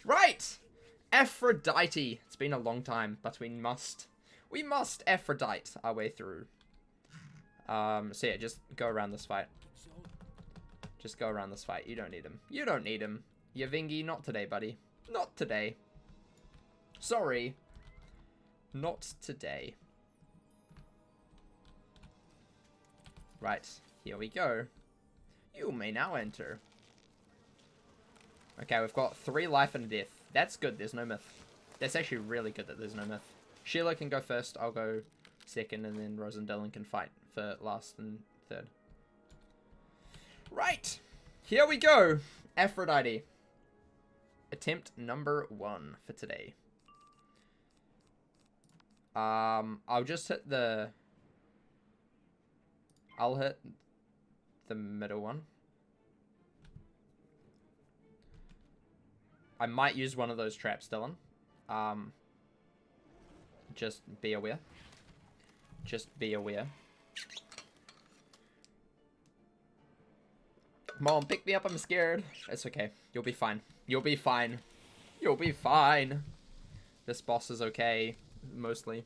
Right! Aphrodite. It's been a long time, but we must Aphrodite our way through. So yeah, just go around this fight. Just go around this fight. You don't need him. You don't need him. Yavingi, not today, buddy. Not today. Sorry. Not today. Right, here we go. You may now enter. Okay, we've got 3 life and a death. That's good, there's no myth. That's actually really good that there's no myth. Sheila can go first, I'll go second, and then Rose and Dylan can fight for last and third. Right, here we go. Aphrodite. Attempt number 1 for today. I'll just hit the... I'll hit the middle one. I might use one of those traps, Dylan. Just be aware. Just be aware. Mom, pick me up, I'm scared. It's okay. You'll be fine. You'll be fine. You'll be fine. This boss is okay, mostly.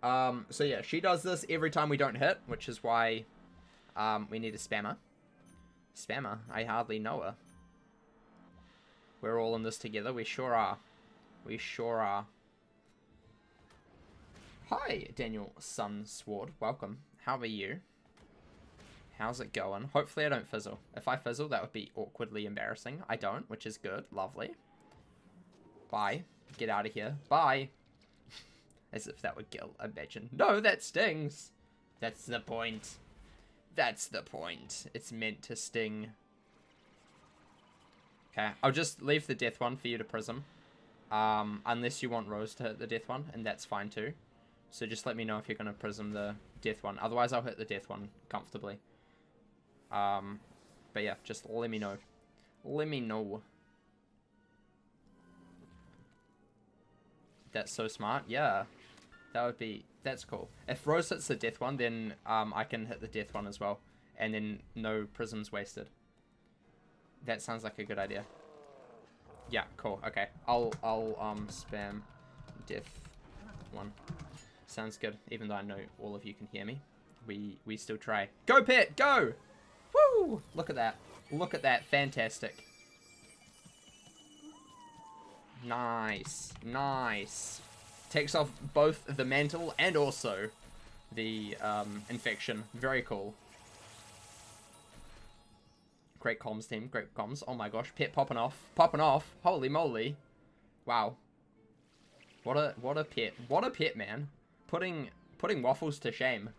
So yeah, she does this every time we don't hit, which is why we need a spammer. Spammer? I hardly know her. We're all in this together. We sure are. We sure are. Hi, Daniel Sunsword. Welcome. How are you? How's it going? Hopefully I don't fizzle. If I fizzle, that would be awkwardly embarrassing. I don't, which is good. Lovely. Bye. Get out of here. Bye. As if that would kill. Imagine. No, that stings. That's the point. That's the point. It's meant to sting. Okay, I'll just leave the death one for you to prism. Unless you want Rose to hit the death one, and that's fine too. So just let me know if you're going to prism the death one. Otherwise, I'll hit the death one comfortably. But yeah, just let me know. Let me know. That's so smart. Yeah. That would be... That's cool. If Rose hits the death one, then I can hit the death one as well. And then no prisms wasted. That sounds like a good idea. Yeah, cool. Okay. I'll spam death one. Sounds good. Even though I know all of you can hear me. We still try. Go, Pet! Go! Woo! Look at that. Look at that. Fantastic. Nice. Nice. Takes off both the mantle and also the infection. Very cool. Great comms, team. Great comms. Oh my gosh. Pet popping off. Popping off. Holy moly. Wow. What a pet. What a pet, man. Putting Waffles to shame.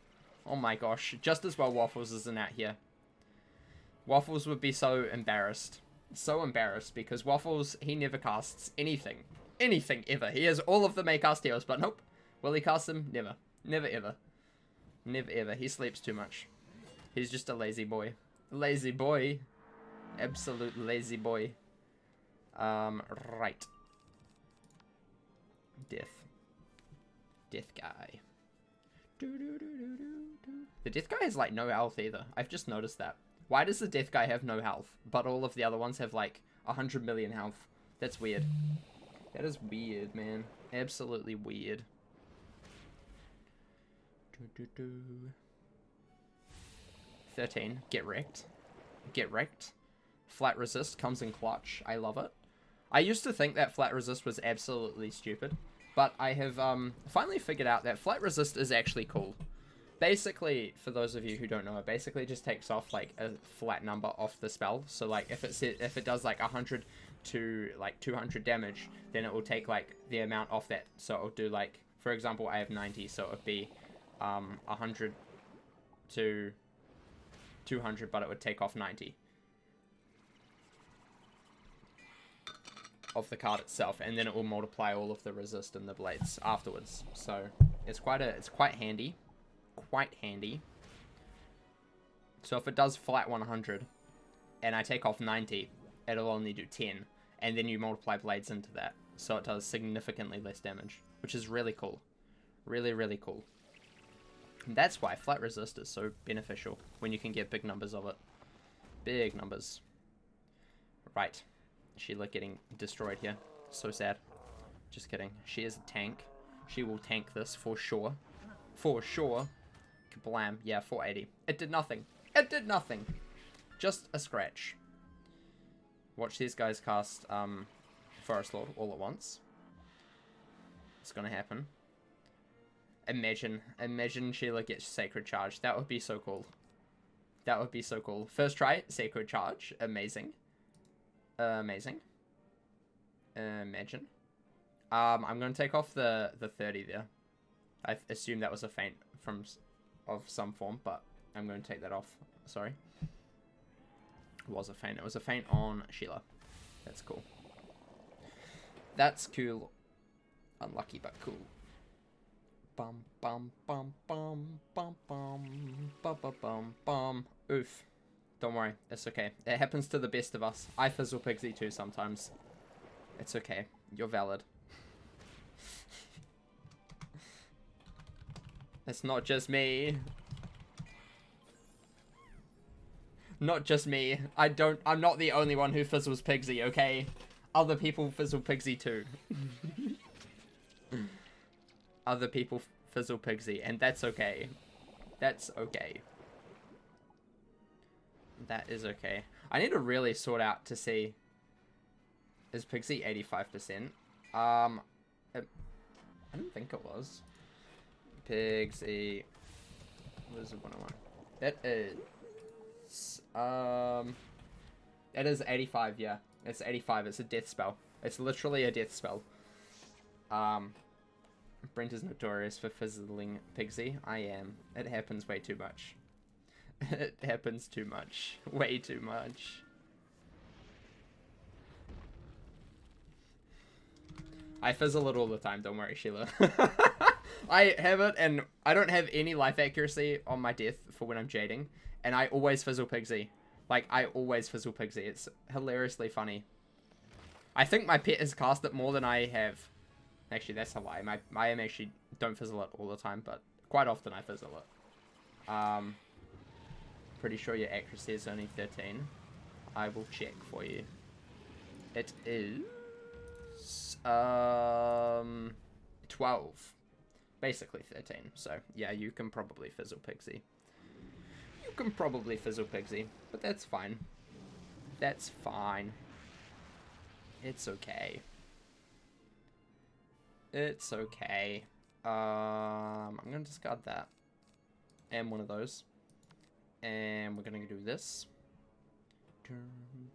Oh my gosh. Just as well Waffles isn't out here. Waffles would be so embarrassed. So embarrassed because Waffles, he never casts anything. Anything ever. He has all of the May cast heroes, but nope. Will he cast them? Never. Never ever. Never ever. He sleeps too much. He's just a lazy boy. Lazy boy. Absolute lazy boy. Right. Death. Death guy. The death guy has like no health either. I've just noticed that. Why does the death guy have no health, but all of the other ones have like 100 million health? That's weird. That is weird, man. Absolutely weird. 13. Get wrecked. Get wrecked. Flat resist comes in clutch. I love it. I used to think that flat resist was absolutely stupid, but I have finally figured out that flat resist is actually cool. Basically, for those of you who don't know, it basically just takes off like a flat number off the spell. So like if it does like 100 to like 200 damage, then it will take like the amount off that. So it'll do like, for example, I have 90, so it would be 100 to 200, but it would take off 90 of the card itself, and then it will multiply all of the resist and the blades afterwards. So it's quite handy. Quite handy. So if it does flat 100 and I take off 90, it'll only do 10, and then you multiply blades into that, so it does significantly less damage, which is really cool. Really, really cool. And that's why flat resist is so beneficial when you can get big numbers of it. Big numbers. Right. Sheila getting destroyed here. So sad. Just kidding. She is a tank. She will tank this for sure. For sure. Kablam. Yeah, 480. It did nothing. It did nothing. Just a scratch. Watch these guys cast Forest Lord all at once. It's gonna happen. Imagine Sheila gets Sacred Charge. That would be so cool. That would be so cool. First try, Sacred Charge. Amazing. Amazing. Imagine. I'm gonna take off the 30 there. I assume that was a feint of some form, but I'm going to take that off. Sorry. It was a feint. It was a feint on Sheila. That's cool. That's cool. Unlucky, but cool. Bum, bum, bum, bum, bum, bum, bum, bum, bum, bum. Oof. Don't worry. It's okay. It happens to the best of us. I fizzle Pigsy too sometimes. It's okay. You're valid. It's not just me. Not just me. I'm not the only one who fizzles Pigsy, okay? Other people fizzle Pigsy too. Other people fizzle Pigsy, and that's okay. That's okay. That is okay. I need to really sort out to see... Is Pigsy 85%? I didn't think it was. Pigsy... What is it, 101? It is... It is 85, yeah. It's 85. It's a death spell. It's literally a death spell. Brent is notorious for fizzling Pigsy. I am. It happens way too much. It happens too much. Way too much. I fizzle it all the time, don't worry, Sheila. I have it, and I don't have any life accuracy on my death for when I'm jading, and I always fizzle Pigsy. Like, I always fizzle Pigsy. It's hilariously funny. I think my pet has cast it more than I have. Actually, that's a lie. I actually don't fizzle it all the time, but quite often I fizzle it. Pretty sure your accuracy is only 13. I will check for you. It is 12. Basically 13. So, yeah, you can probably fizzle Pigsy. You can probably fizzle Pigsy, but that's fine. That's fine. It's okay. It's okay. I'm gonna discard that. And one of those. And we're gonna do this. Dun,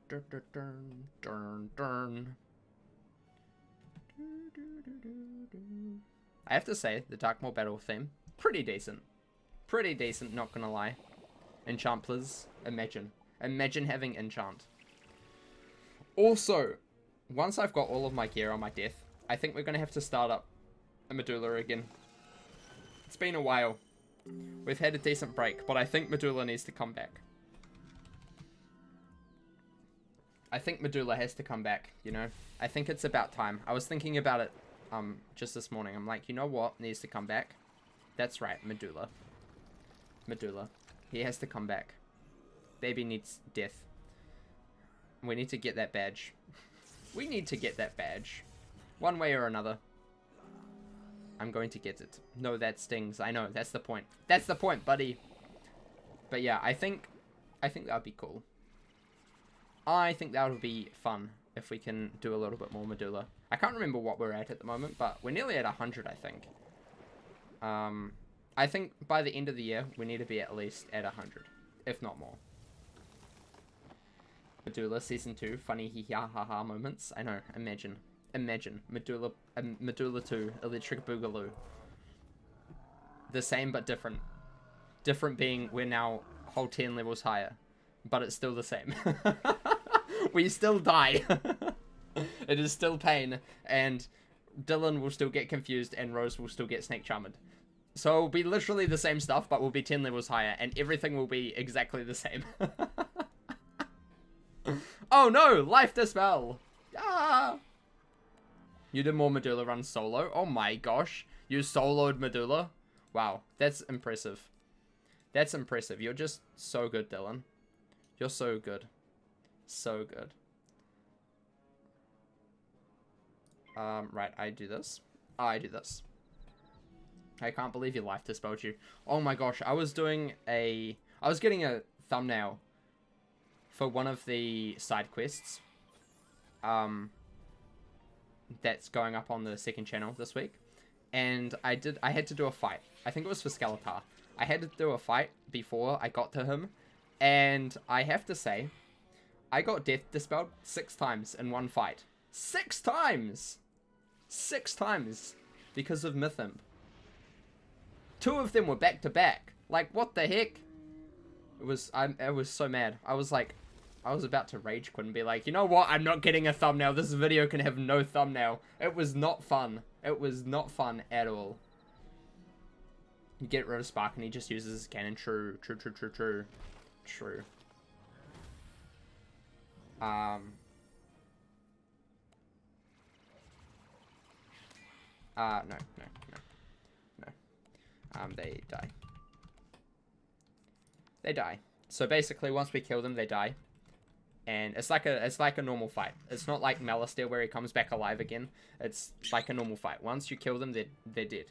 dun, dun, dun, dun. I have to say, the Darkmoor battle theme, pretty decent. Pretty decent, not gonna lie. Enchantlers, imagine. Imagine having enchant. Also, once I've got all of my gear on my death, I think we're gonna have to start up a Medulla again. It's been a while. We've had a decent break, but I think Medulla needs to come back. I think Medulla has to come back, you know? I think it's about time. I was thinking about it just this morning. I'm like, you know what needs to come back? That's right, Medulla. Medulla. He has to come back. Baby needs death. We need to get that badge. We need to get that badge. One way or another. I'm going to get it. No, that stings. I know, that's the point. That's the point, buddy. But yeah, I think that would be cool. I think that would be fun if we can do a little bit more Medulla. I can't remember what we're at the moment, but we're nearly at 100, I think. I think by the end of the year, we need to be at least at 100, if not more. Medulla Season 2, funny hee-ha-ha-ha moments. I know, imagine. Imagine. Medulla 2, Electric Boogaloo. The same but different. Different being we're now whole 10 levels higher. But it's still the same. We still die. It is still pain. And Dylan will still get confused and Rose will still get Snake Charmed. So it'll be literally the same stuff, but we'll be 10 levels higher. And everything will be exactly the same. Oh no! Life Dispel! Ah! You did more Medulla runs solo? Oh my gosh. You soloed Medulla? Wow. That's impressive. That's impressive. You're just so good, Dylan. You're so good. So good. Right, I do this. Oh, I do this. I can't believe your life dispelled you. Oh my gosh, I was getting a thumbnail for one of the side quests. That's going up on the second channel this week. And I had to do a fight. I think it was for Skeletor. I had to do a fight before I got to him. And I have to say, I got death dispelled 6 times in one fight. 6 times! 6 times because of Mythimp. 2 of them were back to back. Like, what the heck? I was so mad. I was about to rage quit and be like, you know what? I'm not getting a thumbnail. This video can have no thumbnail. It was not fun. It was not fun at all. You get rid of Spark and he just uses his cannon. True. No. They die. They die. So basically, once we kill them, they die. And it's like a normal fight. It's not like Malistaire where he comes back alive again. It's like a normal fight. Once you kill them, they're dead.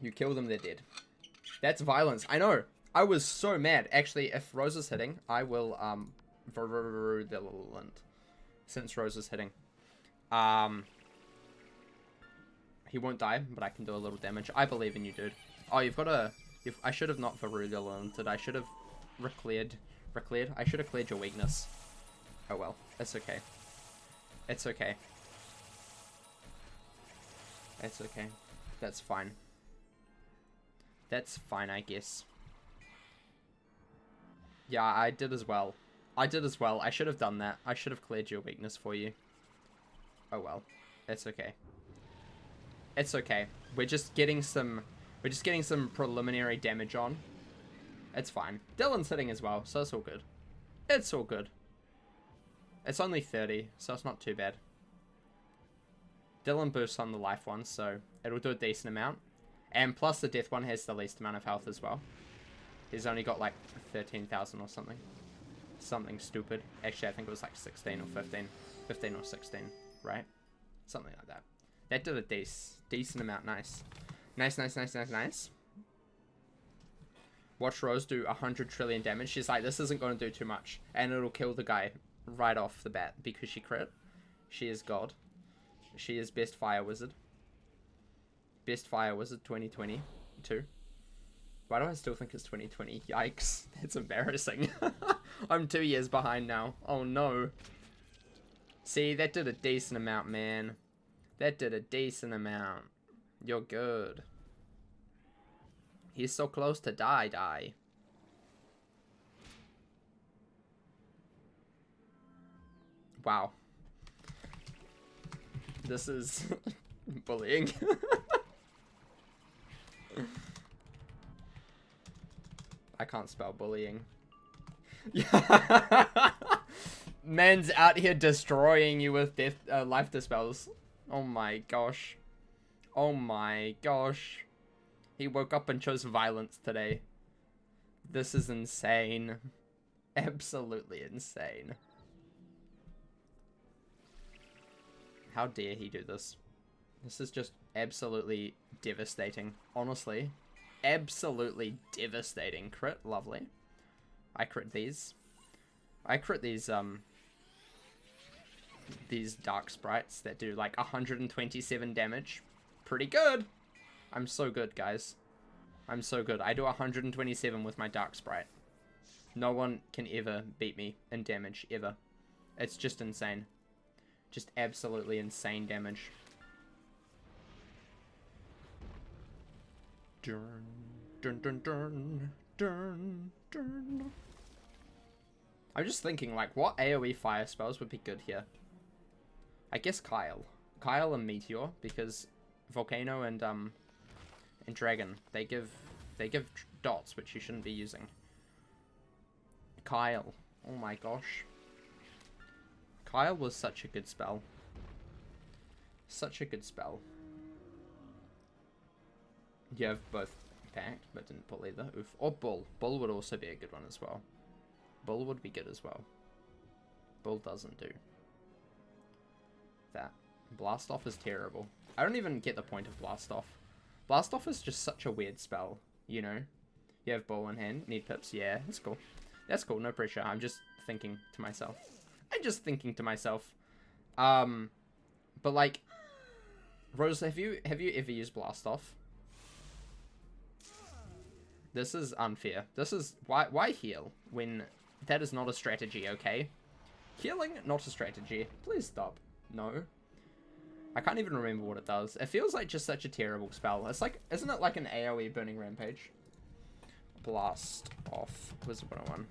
You kill them, they're dead. That's violence. I know. I was so mad. Actually, if Rose is hitting, I will virulent. Since Rose is hitting. He won't die, but I can do a little damage. I believe in you, dude. Oh, you've got a... I should have not virulented. I should have cleared. I should have cleared your weakness. Oh well. It's okay. It's okay. It's okay. That's fine. That's fine, I guess. Yeah, I did as well. I should have done that. I should have cleared your weakness for you. Oh well. It's okay. It's okay. We're just getting some preliminary damage on. It's fine. Dylan's hitting as well, so it's all good. It's all good. It's only 30, so it's not too bad. Dylan boosts on the life one, so it'll do a decent amount. And plus the death one has the least amount of health as well. He's only got like 13,000 or something. Something stupid. Actually, I think it was like 16 or 15. 15 or 16, right? Something like that. That did a decent amount. Nice. Nice. Watch Rose do 100 trillion damage. She's like, this isn't going to do too much. And it'll kill the guy right off the bat because she crit. She is God. She is best fire wizard. Best fire wizard 2022. Why do I still think it's 2020? Yikes. That's embarrassing. I'm 2 years behind now. Oh no. See, that did a decent amount, man. That did a decent amount. You're good. He's so close to die. Wow. This is bullying. I can't spell bullying. Man's out here destroying you with death, life dispels. Oh my gosh. Oh my gosh. He woke up and chose violence today. This is insane. Absolutely insane. How dare he do this? This is just absolutely devastating. Honestly. Absolutely devastating. Crit, lovely. I crit these. I crit these dark sprites that do like 127 damage. Pretty good. I'm so good, guys. I'm so good. I do 127 with my dark sprite. No one can ever beat me in damage, ever. It's just insane. Just absolutely insane damage. I'm just thinking, like, what AoE fire spells would be good here? I guess Kyle. Kyle and Meteor, because Volcano and Dragon, they give dots, which you shouldn't be using. Kyle. Oh my gosh. Kyle was such a good spell. Such a good spell. You have both packed, but didn't pull either. Oof. Or Bull. Bull would also be a good one as well. Bull would be good as well. Bull doesn't do. that. Blast Off is terrible. I don't even get the point of Blast Off. Blast Off is just such a weird spell, you know? You have ball in hand, need pips, yeah, that's cool. That's cool, no pressure. I'm just thinking to myself. But like, Rose, have you ever used Blast Off? This is unfair. This is why heal when that is not a strategy, okay? Healing, not a strategy. Please stop. No. I can't even remember what it does. It feels like just such a terrible spell. It's like, isn't it like an AoE Burning Rampage? Blast Off. Wizard 101.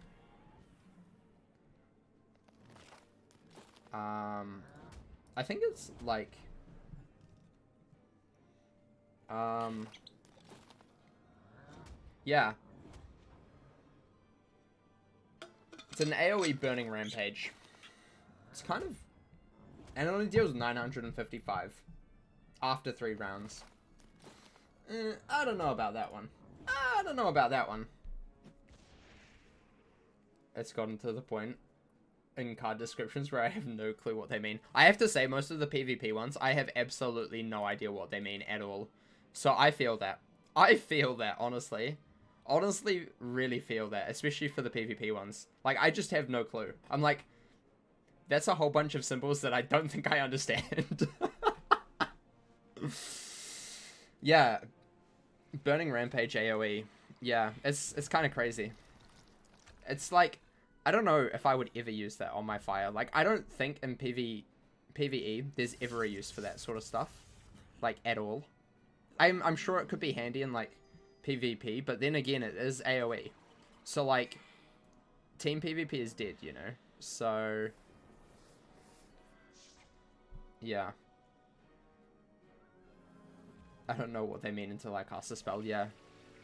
I think it's like... yeah. It's an AoE Burning Rampage. It's kind of... and it only deals 955 after 3 rounds. I don't know about that one. It's gotten to the point in card descriptions where I have no clue what they mean. I have to say, most of the PvP ones, I have absolutely no idea what they mean at all. So I feel that. Honestly. Honestly, really feel that, especially for the PvP ones. Like, I just have no clue. I'm like, that's a whole bunch of symbols that I don't think I understand. Yeah. Burning Rampage AoE. Yeah, it's kind of crazy. It's like, I don't know if I would ever use that on my fire. Like, I don't think in PvE there's ever a use for that sort of stuff. Like, at all. I'm sure it could be handy in, like, PvP, but then again, it is AoE. So, like, team PvP is dead, you know? So, yeah. I don't know what they mean until I cast the spell. Yeah,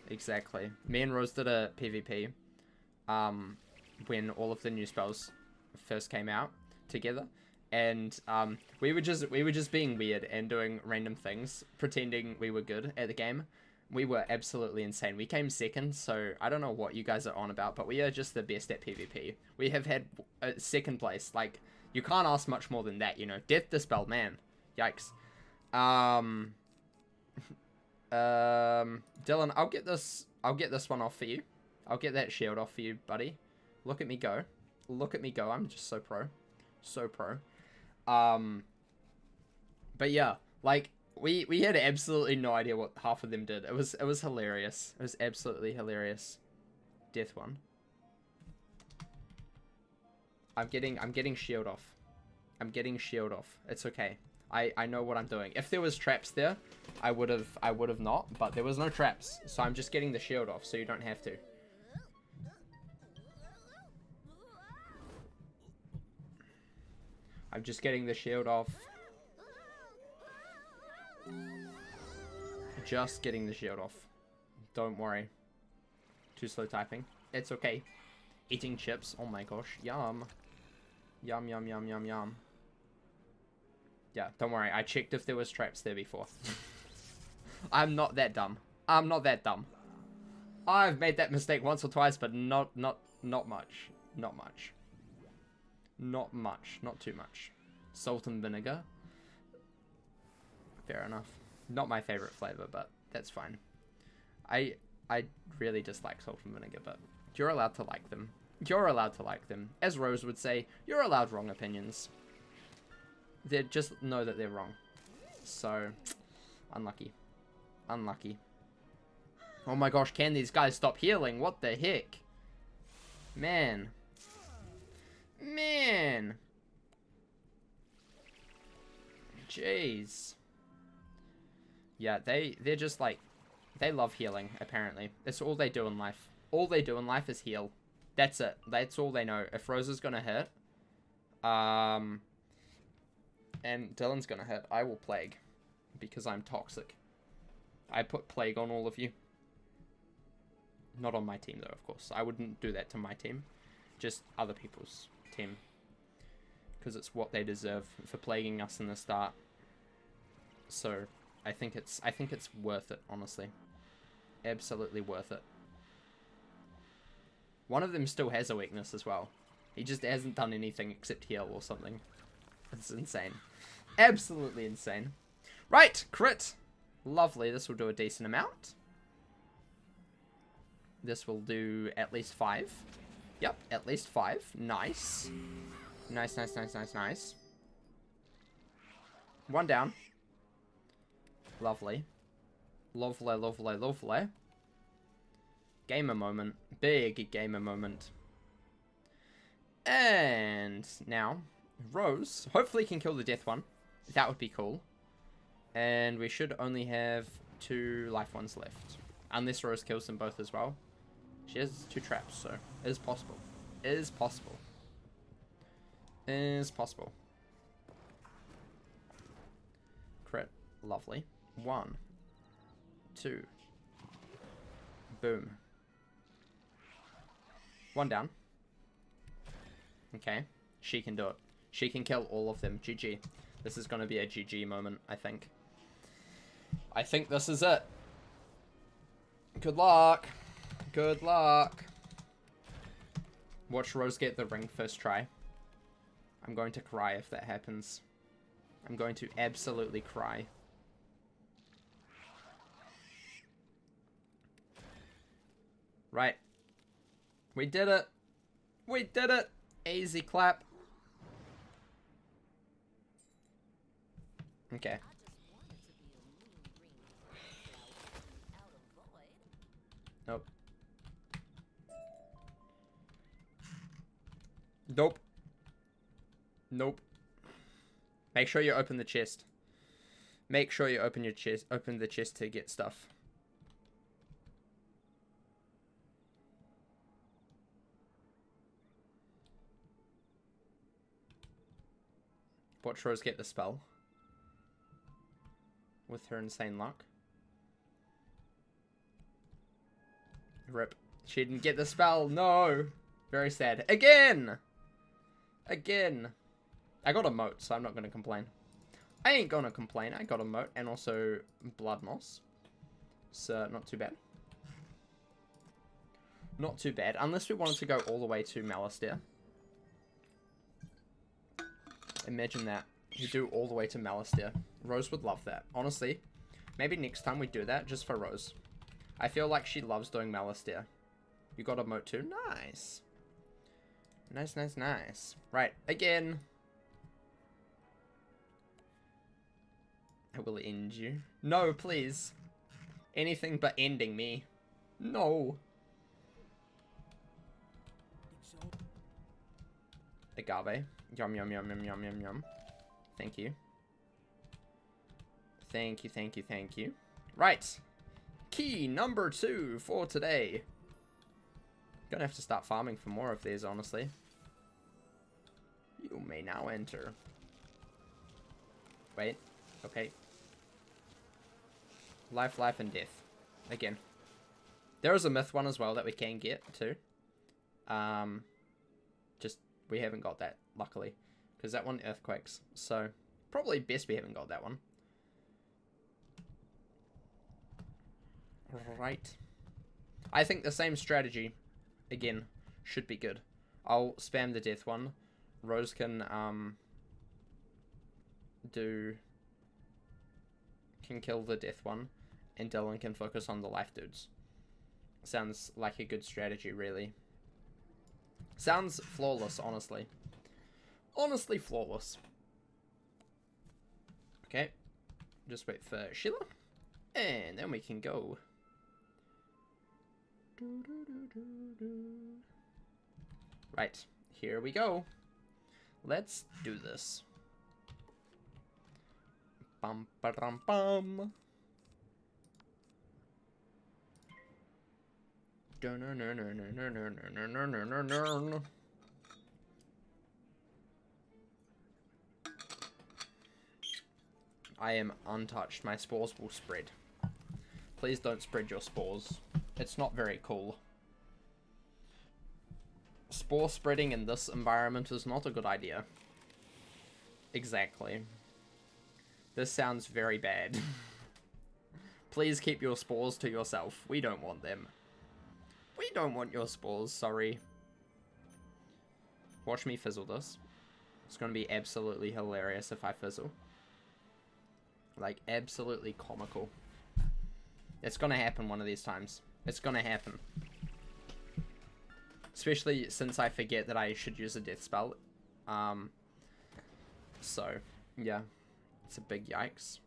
exactly. Me and Rose did a PvP when all of the new spells first came out together, and we were just being weird and doing random things, pretending we were good at the game. We were absolutely insane. We came second, so I don't know what you guys are on about, but we are just the best at PvP. We have had second place. Like, you can't ask much more than that, you know. Death Dispel, man. Yikes. Dylan, I'll get this one off for you. I'll get that shield off for you, buddy. Look at me go. Look at me go. I'm just so pro. So pro. But yeah, like, we had absolutely no idea what half of them did. It was hilarious. It was absolutely hilarious. Death one. I'm getting shield off. I'm getting shield off. It's okay. I know what I'm doing. If there was traps there, I would have not, but there was no traps. So I'm just getting the shield off so you don't have to. I'm just getting the shield off. Just getting the shield off. Don't worry. Too slow typing. It's okay. Eating chips. Oh my gosh. Yum. Yum, yum, yum, yum, yum. Yeah, don't worry. I checked if there was traps there before. I'm not that dumb. I'm not that dumb. I've made that mistake once or twice, but not much. Not much. Not much. Not too much. Salt and vinegar. Fair enough. Not my favorite flavor, but that's fine. I really dislike salt and vinegar, but you're allowed to like them. You're allowed to like them. As Rose would say, you're allowed wrong opinions. They just know that they're wrong. So, unlucky. Unlucky. Oh my gosh, can these guys stop healing? What the heck? Man. Man. Jeez. Yeah, they're just like, they love healing, apparently. It's all they do in life. All they do in life is heal. That's it. That's all they know. If Rose is gonna hit, and Dylan's gonna hit, I will plague. Because I'm toxic. I put plague on all of you. Not on my team, though, of course. I wouldn't do that to my team. Just other people's team. Because it's what they deserve for plaguing us in the start. So, I think it's worth it, honestly. Absolutely worth it. One of them still has a weakness as well. He just hasn't done anything except heal or something. It's insane. Absolutely insane. Right, crit. Lovely, this will do a decent amount. This will do at least 5. Yep, at least 5. Nice. Nice, nice, nice, nice, nice. 1 down. Lovely. Lovely, lovely, lovely. Gamer moment. Big gamer moment. And now, Rose hopefully can kill the death one. That would be cool. And we should only have 2 life ones left. Unless Rose kills them both as well. She has 2 traps, so it is possible. It is possible. It is possible. Crit. Lovely. 1. 2. Boom. 1 down. Okay. She can do it. She can kill all of them. GG. This is going to be a GG moment, I think. I think this is it. Good luck. Good luck. Watch Rose get the ring first try. I'm going to cry if that happens. I'm going to absolutely cry. Right. We did it. We did it. Easy clap. Okay. Nope. Nope. Nope. Make sure you open the chest. Make sure you open your chest. Open the chest to get stuff. Watch Rose get the spell. With her insane luck. Rip. She didn't get the spell. No. Very sad. Again. Again. I got a moat, so I'm not going to complain. I ain't going to complain. I got a moat and also blood moss. So, not too bad. Not too bad. Unless we wanted to go all the way to Malistair. Imagine that. You do all the way to Malistair. Rose would love that. Honestly, maybe next time we do that just for Rose. I feel like she loves doing Malistair. You got a moat too? Nice. Nice, nice, nice. Right, again. I will end you. No, please. Anything but ending me. No. Agave. Yum, yum, yum, yum, yum, yum, yum. Thank you. Thank you, thank you, thank you. Right. Key number 2 for today. Gonna have to start farming for more of these, honestly. You may now enter. Wait. Okay. Life, life, and death. Again. There is a myth one as well that we can get, too. Just, we haven't got that, luckily. Because that one earthquakes. So, probably best we haven't got that one. Right. I think the same strategy, again, should be good. I'll spam the death one. Rose can, can kill the death one. And Dylan can focus on the life dudes. Sounds like a good strategy, really. Sounds flawless, honestly. Honestly flawless. Okay. Just wait for Sheila. And then we can go. Right. Here we go. Let's do this. Bum ba dum bum. I am untouched. My spores will spread. Please don't spread your spores. It's not very cool. Spore spreading in this environment is not a good idea. Exactly. This sounds very bad. Please keep your spores to yourself. We don't want them. We don't want your spores, sorry. Watch me fizzle this. It's going to be absolutely hilarious if I fizzle. Like, absolutely comical. It's gonna happen one of these times. It's gonna happen. Especially since I forget that I should use a death spell. So, yeah. It's a big yikes.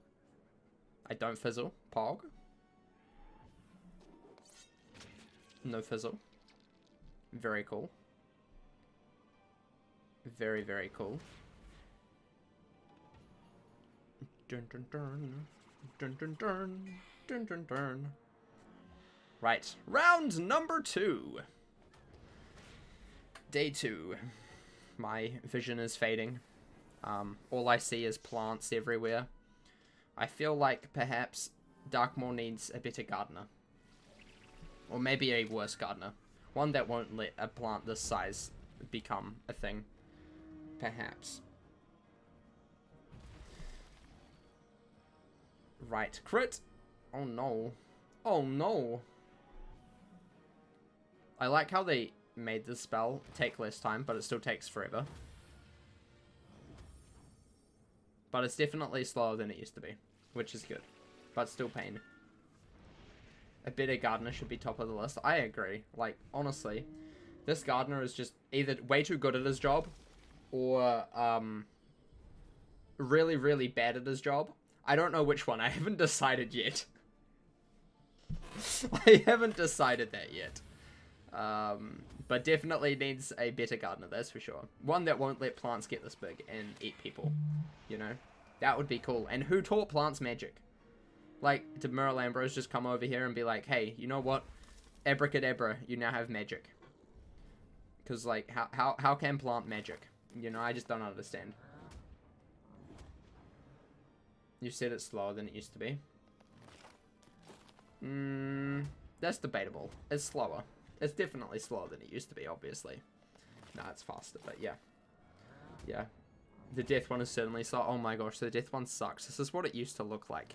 I don't fizzle. Pog. No fizzle. Very cool. Very, very cool. Dun dun dun. Dun dun dun. Dun dun dun. Right. Round number 2. Day 2. My vision is fading. All I see is plants everywhere. I feel like perhaps Darkmoor needs a better gardener. Or maybe a worse gardener. One that won't let a plant this size become a thing. Perhaps. Right. Crit! Oh no. Oh no. I like how they made the spell take less time, but it still takes forever. But it's definitely slower than it used to be, which is good. But still pain. A better gardener should be top of the list. I agree. Like, honestly, this gardener is just either way too good at his job, or really, really bad at his job. I don't know which one. I haven't decided yet. I haven't decided that yet. But definitely needs a better gardener, that's for sure. One that won't let plants get this big and eat people. You know? That would be cool. And who taught plants magic? Like, did Merle Ambrose just come over here and be like, hey, you know what? Abracadabra, you now have magic. Because, like, how can plant magic? You know, I just don't understand. You said it's slower than it used to be. That's debatable. It's slower. It's definitely slower than it used to be, obviously. Nah, it's faster, but yeah. Yeah. The death one is certainly slow. Oh my gosh, the death one sucks. This is what it used to look like.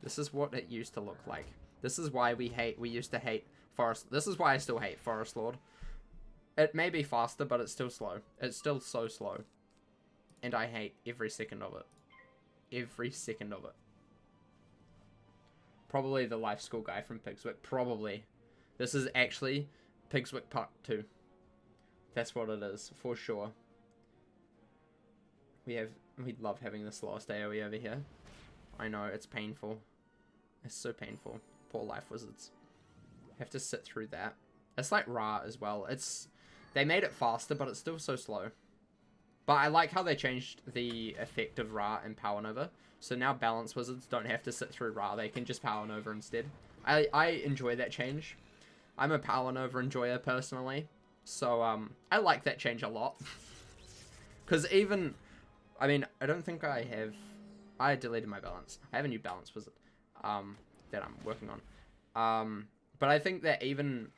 This is what it used to look like. This is why we used to hate Forest. This is why I still hate Forest Lord. It may be faster, but it's still slow. It's still so slow. And I hate every second of it. Every second of it. Probably the life school guy from Pigswick. Probably. This is actually Pigswick Part 2. That's what it is, for sure. We love having the slowest AoE over here. I know, it's painful. It's so painful. Poor life wizards. Have to sit through that. It's like Ra as well. They made it faster, but it's still so slow. But I like how they changed the effect of Ra and Power Nova. So now balance wizards don't have to sit through Ra. They can just Power Nova instead. I enjoy that change. I'm a Power Nova enjoyer personally. So I like that change a lot. Because even... I mean, I don't think I have... I deleted my balance. I have a new balance wizard that I'm working on. But I think that even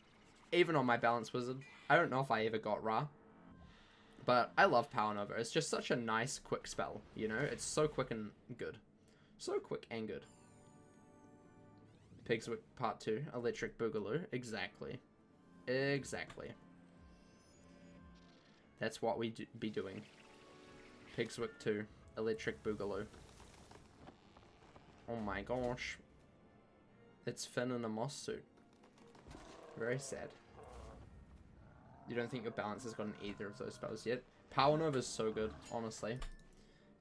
on my balance wizard, I don't know if I ever got Ra. But I love Power Nova. It's just such a nice, quick spell, you know? It's so quick and good. So quick and good. Pigswick Part 2. Electric Boogaloo. Exactly. Exactly. That's what we be doing. Pigswick 2. Electric Boogaloo. Oh my gosh. It's Finn in a moss suit. Very sad. You don't think your balance has gotten either of those spells yet? Power Nova is so good, honestly.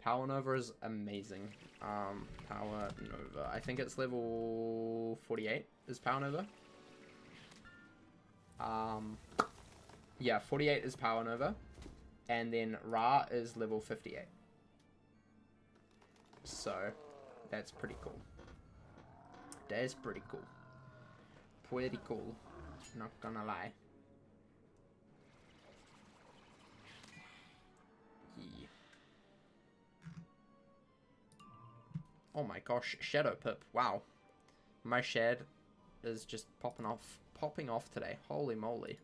Power Nova is amazing. Power Nova. I think it's level 48 is Power Nova. Yeah, 48 is Power Nova. And then Ra is level 58. So, that's pretty cool. That's pretty cool. Pretty cool. Not gonna lie. Yeah. Oh my gosh, Shadow Pip. Wow. My shed is just popping off today. Holy moly.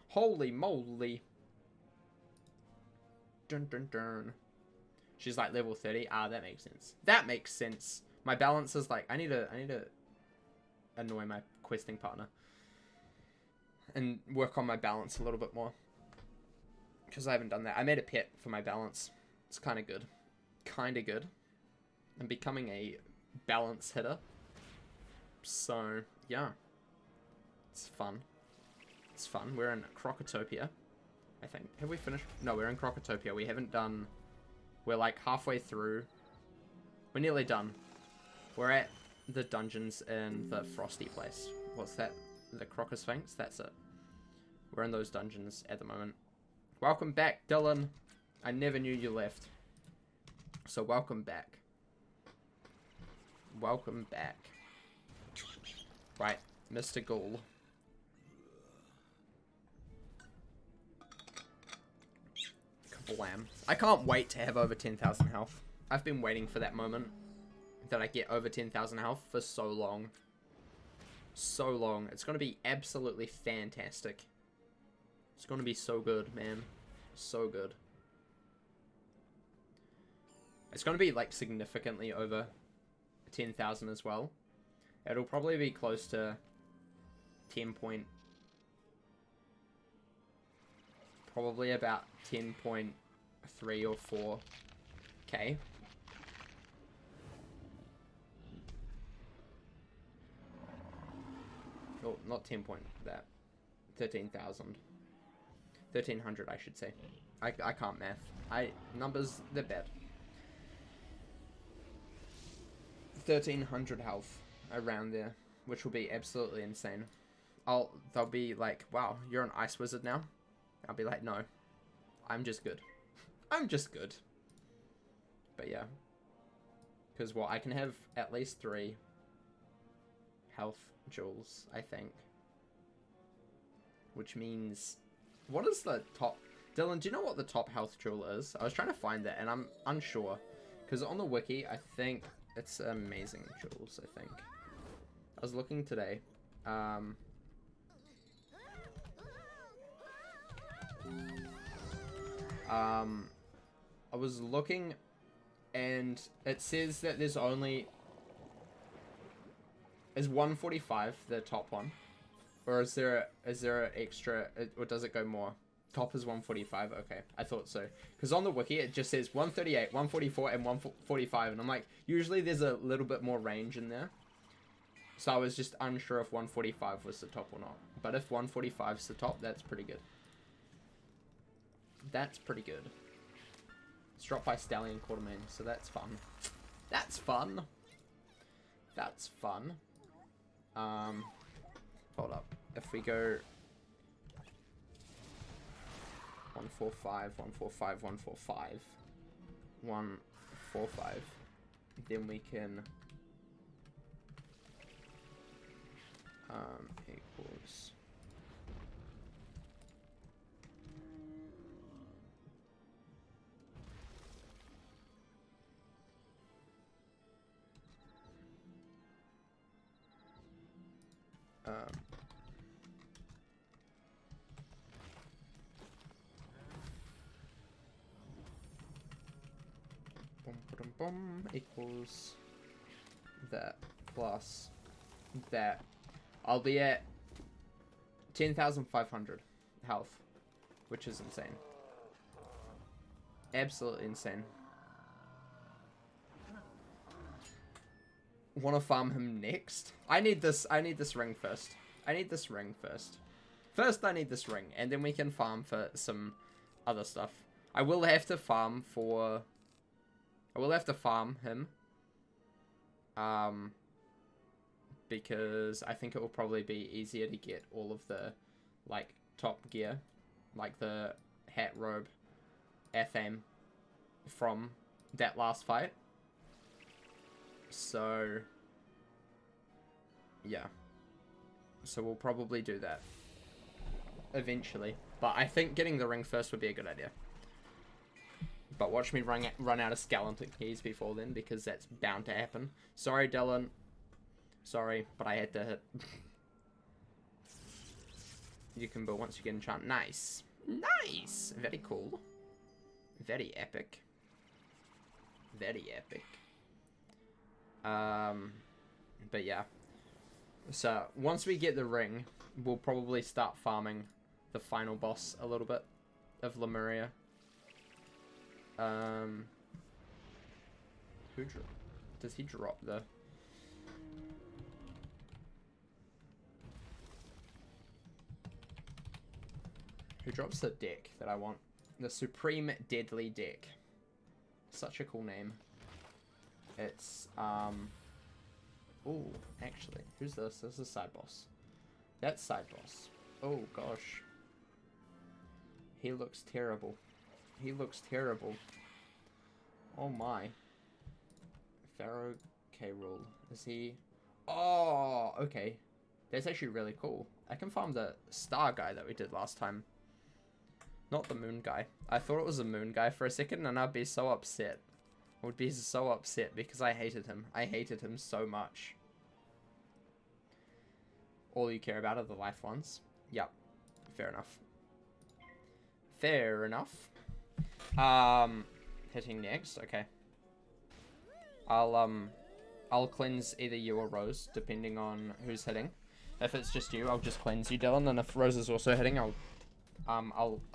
Holy moly. Dun dun dun. She's like level 30. Ah, that makes sense. That makes sense. My balance is like, I need to annoy my questing partner. And work on my balance a little bit more. Because I haven't done that. I made a pet for my balance. It's kind of good. Kind of good. and becoming a balance hitter. So, yeah. It's fun. It's fun. We're in Crocotopia, I think. Have we finished? No, we're in Crocotopia. We haven't done... We're like halfway through. We're nearly done. We're at the dungeons in the Frosty place. What's that? The Crocosphinx? That's it. We're in those dungeons at the moment. Welcome back, Dylan. I never knew you left. So welcome back. Welcome back. Right, Mr. Ghoul. Kablam. I can't wait to have over 10,000 health. I've been waiting for that moment that I get over 10,000 health for so long. So long. It's going to be absolutely fantastic. It's going to be so good, man. So good. It's going to be, like, significantly over 10,000 as well. It'll probably be close to 10 point... Probably about 10.3 or 4k. Oh, not 10 point that. 13,000. 1,300, I should say. I can't math. Numbers, they're bad. 1,300 health around there, which will be absolutely insane. They'll be like, wow, you're an ice wizard now? I'll be like, no. I'm just good. I'm just good. But yeah. Because, well, I can have at least 3 health jewels, I think. Which means... What is the top... Dylan, do you know what the top health jewel is? I was trying to find that, and I'm unsure. Because on the wiki, I think it's amazing jewels, I think. I was looking today. I was looking, and it says that there's only... Is 145 the top one? Or is there an extra, or does it go more? Top is 145, okay. I thought so. Because on the wiki, it just says 138, 144, and 145. And I'm like, usually there's a little bit more range in there. So I was just unsure if 145 was the top or not. But if 145 is the top, that's pretty good. That's pretty good. It's dropped by Stallion Quartermain, so that's fun. That's fun. That's fun. Hold up. If we go 145, 145, 145, 145, then we can equals equals that plus that. I'll be at 10,500 health, which is insane. Absolutely insane. Want to farm him next? I need this ring first. I need this ring first. First, I need this ring, and then we can farm for some other stuff. I will have to farm for... I will have to farm him. Because I think it will probably be easier to get all of the, like, top gear. Like the hat, robe, athame from that last fight. So, yeah. So we'll probably do that eventually. But I think getting the ring first would be a good idea. But watch me run out of skeleton keys before then, because that's bound to happen. Sorry, Dylan. Sorry, but I had to hit. You can build once you get enchant. Nice. Nice! Very cool. Very epic. Very epic. But yeah. So, once we get the ring, we'll probably start farming the final boss a little bit of Lemuria. Who drew? Does he drop the... Who drops the deck that I want? The Supreme Deadly Deck. Such a cool name. It's, Ooh, actually. Who's this? This is side boss. That's side boss. Oh, gosh. He looks terrible. He looks terrible. Oh, my. Pharaoh K. Rule. Is he... Oh, okay. That's actually really cool. I can farm the star guy that we did last time. Not the moon guy. I thought it was a moon guy for a second, and I'd be so upset. I would be so upset because I hated him. I hated him so much. All you care about are the life ones. Yep. Fair enough. Fair enough. Hitting next. Okay. I'll cleanse either you or Rose, depending on who's hitting. If it's just you, I'll just cleanse you, Dylan. And if Rose is also hitting,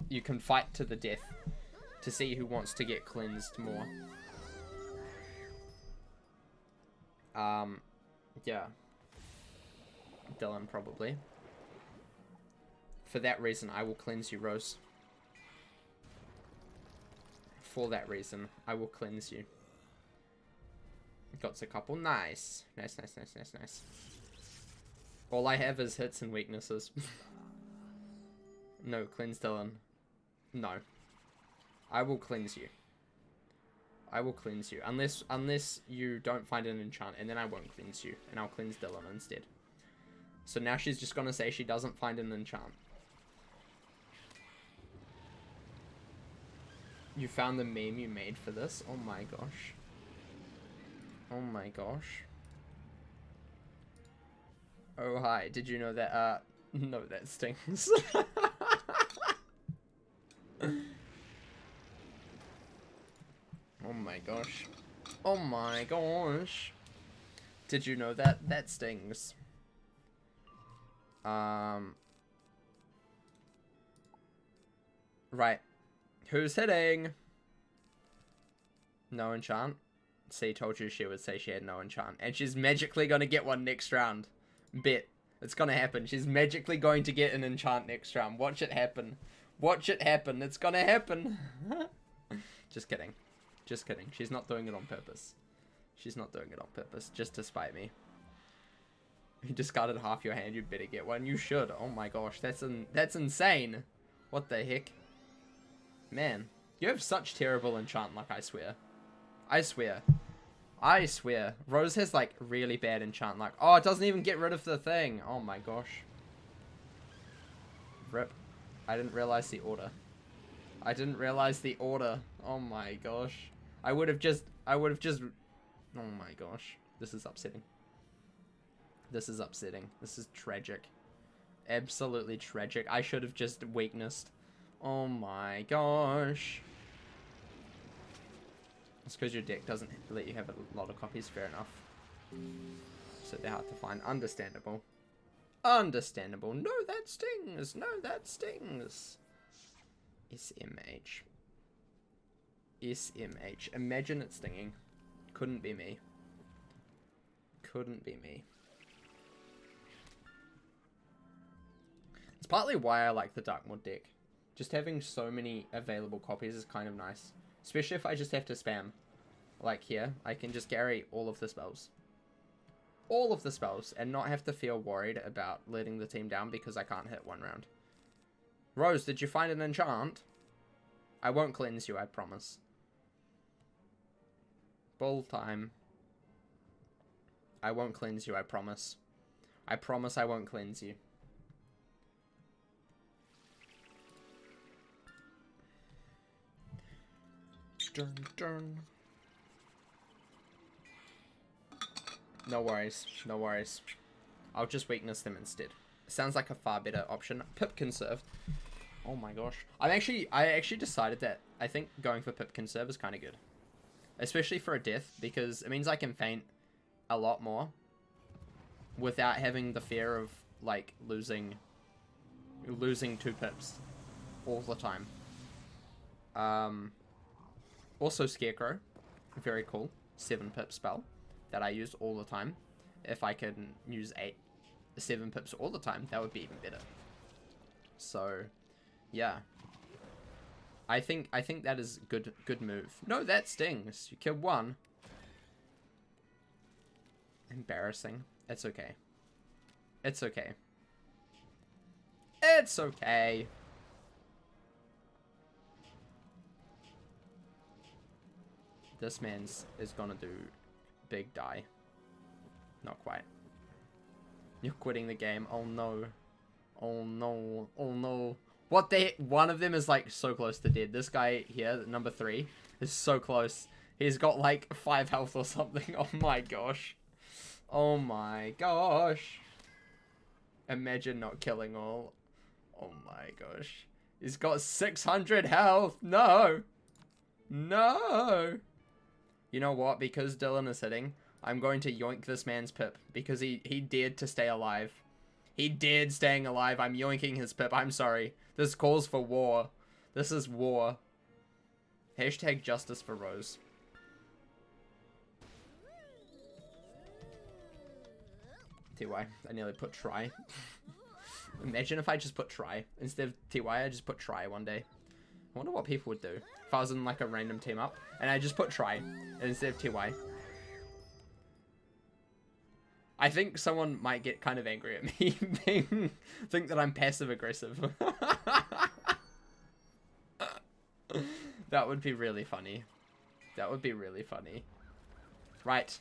you can fight to the death to see who wants to get cleansed more. Yeah. Dylan, probably. For that reason, I will cleanse you, Rose. For that reason, I will cleanse you. Got a couple. Nice. Nice, nice, nice, nice, nice. All I have is hits and weaknesses. No, cleanse Dylan. No. I will cleanse you. I will cleanse you. Unless you don't find an enchant, and then I won't cleanse you. And I'll cleanse Dylan instead. So now she's just gonna say she doesn't find an enchant. You found the meme you made for this? Oh my gosh. Oh my gosh. Oh hi, did you know that, no, that stings. Oh my gosh. Oh my gosh. Did you know that? That stings. Right. Who's hitting? No enchant. See, told you she would say she had no enchant. And she's magically gonna get one next round. Bet. It's gonna happen. She's magically going to get an enchant next round. Watch it happen. Watch it happen. It's gonna happen. Just kidding. Just kidding. She's not doing it on purpose. She's not doing it on purpose. Just to spite me. You discarded half your hand. You better get one. You should. Oh my gosh. That's insane. What the heck? Man. You have such terrible enchant luck, I swear. I swear. I swear. Rose has, like, really bad enchant luck. Oh, it doesn't even get rid of the thing. Oh my gosh. Rip. I didn't realize the order. I didn't realize the order. Oh my gosh. I would have just... Oh my gosh. This is upsetting. This is upsetting. This is tragic. Absolutely tragic. I should have just weaknessed. Oh my gosh. It's because your deck doesn't let you have a lot of copies. Fair enough. So they're hard to find. Understandable. Understandable. No, that stings. No, that stings. SMH. SMH. Imagine it stinging. Couldn't be me. Couldn't be me. It's partly why I like the Dark Mode deck. Just having so many available copies is kind of nice. Especially if I just have to spam. Like here, I can just carry all of the spells. All of the spells, and not have to feel worried about letting the team down because I can't hit one round. Rose, did you find an enchant? I won't cleanse you, I promise. Bull time. I won't cleanse you, I promise. I promise I won't cleanse you. Dun, dun. No worries, no worries. I'll just weakness them instead. Sounds like a far better option. Pip conserve. Oh my gosh. I actually decided that I think going for Pip conserve is kind of good. Especially for a death, because it means I can feint a lot more without having the fear of, like, losing 2 pips all the time. Also Scarecrow. Very cool. 7 pip spell. that I use all the time. If I can use 7 pips all the time, that would be even better. So, yeah. I think that is good move. No, that stings. You killed 1. Embarrassing. It's okay. It's okay. It's okay. This man's is gonna do big die. Not quite. You're quitting the game. Oh no. Oh no. Oh no. What they... One of them is like so close to dead. This guy here, number 3, is so close. He's got like 5 health or something. Oh my gosh. Oh my gosh. Imagine not killing all. Oh my gosh. He's got 600 health. No. No. You know what? Because Dylan is hitting, I'm going to yoink this man's pip. Because he dared to stay alive. He dared staying alive. I'm yoinking his pip. I'm sorry. This calls for war. This is war. Hashtag justice for Rose. TY. I nearly put try. Imagine if I just put try. Instead of TY, I just put try one day. I wonder what people would do if I was in like a random team up and I just put try instead of TY. I think someone might get kind of angry at me think that I'm passive aggressive. That would be really funny. That would be really funny. Right.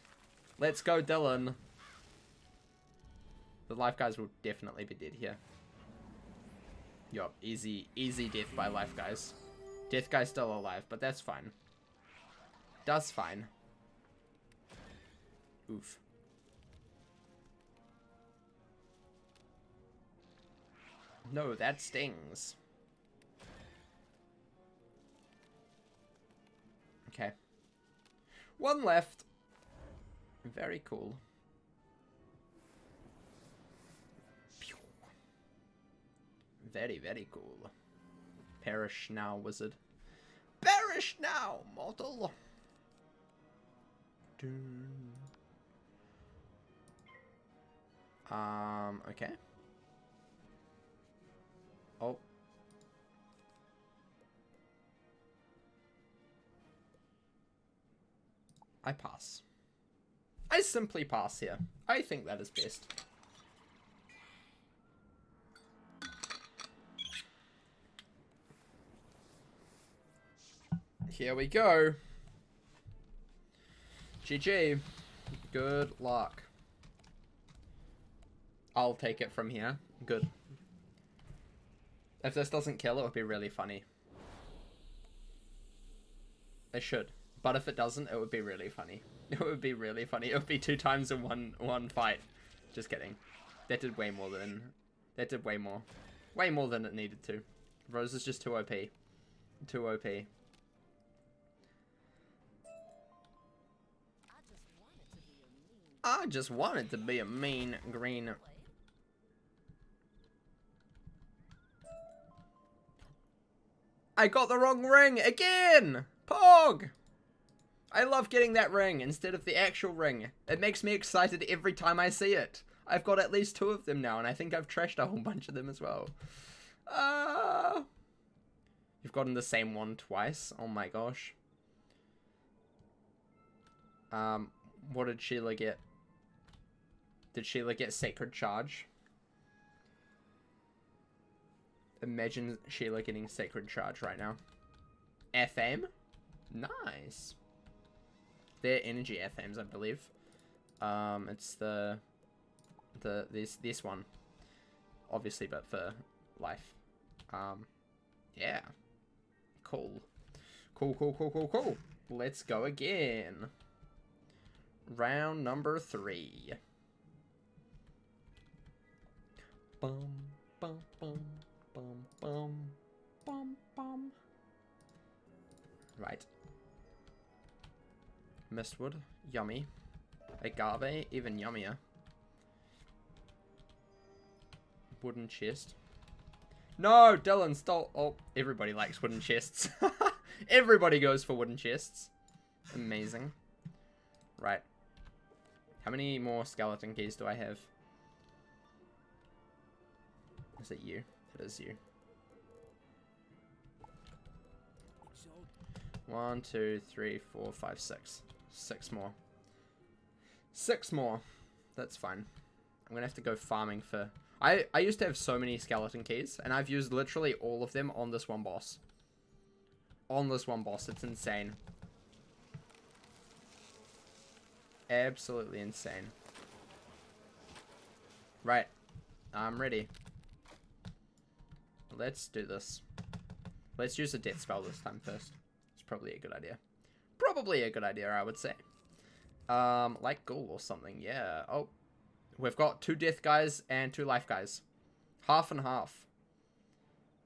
Let's go, Dylan. The life guys will definitely be dead here. Yup, easy death by life guys. Death guy's still alive, but that's fine. That's fine. Oof. No, that stings. Okay. 1 left. Very cool. Very, very cool. Perish now, wizard. Perish now, mortal. Okay. Oh. I pass. I simply pass here. I think that is best. Here we go. GG. Good luck. I'll take it from here. Good. If this doesn't kill, it would be really funny. It should. But if it doesn't, it would be really funny. It would be really funny. It would be 2 times in one fight. Just kidding. That did way more than... That did way more. Way more than it needed to. Rose is just too OP. Too OP. I just wanted to be a mean green. I got the wrong ring again! Pog! I love getting that ring instead of the actual ring. It makes me excited every time I see it. I've got at least 2 of them now, and I think I've trashed a whole bunch of them as well. You've gotten the same one twice. Oh my gosh. What did Sheila get? Did Sheila get Sacred Charge? Imagine Sheila getting Sacred Charge right now. FM? Nice. They're energy FMs, I believe. It's this one. Obviously, but for life. Yeah. Cool. Cool. Let's go again. Round number 3. Bum, bum, bum, bum, bum, bum, bum. Right. Mistwood, yummy. Agave, even yummier. Wooden chest. No, Dylan stole... Oh, everybody likes wooden chests. Everybody goes for wooden chests. Amazing. Right. How many more skeleton keys do I have? Is it you? It is you. 1, 2, 3, 4, 5, 6. 6 more. 6 more. That's fine. I'm gonna have to go farming for... I used to have so many skeleton keys, and I've used literally all of them on this one boss. On this one boss. It's insane. Absolutely insane. Right. I'm ready. Let's do this. Let's use a death spell this time first. It's probably a good idea. Probably a good idea, I would say. Like ghoul or something. Yeah. Oh. We've got 2 death guys and 2 life guys. Half and half.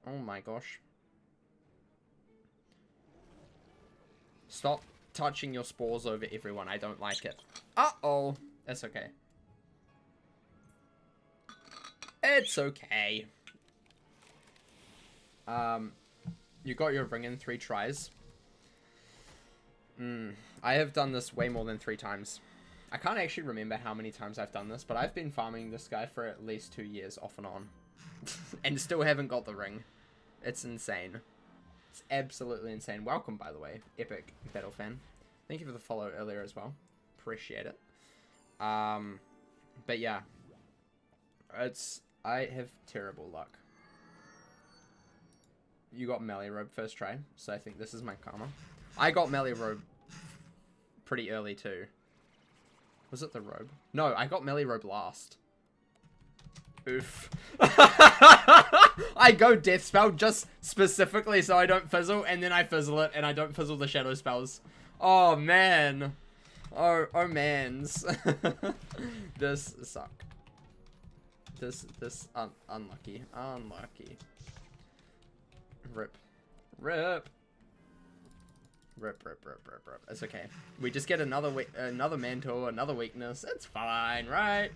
Oh my gosh. Stop touching your spores over everyone. I don't like it. Uh-oh. That's okay. It's okay. You got your ring in 3 tries. I have done this way more than 3 times. I can't actually remember how many times I've done this, but I've been farming this guy for at least 2 years off and on. And still haven't got the ring. It's insane. It's absolutely insane. Welcome, by the way, Epic Battle Fan. Thank you for the follow earlier as well. Appreciate it. But yeah. I have terrible luck. You got melee robe first try, so I think this is my karma. I got melee robe pretty early too. Was it the robe? No, I got melee robe last. Oof. I go death spell just specifically so I don't fizzle, and then I fizzle it, and I don't fizzle the shadow spells. Oh man. Oh mans. This suck. This unlucky. Unlucky. Rip. Rip. Rip. It's okay. We just get another mentor, another weakness. It's fine, right?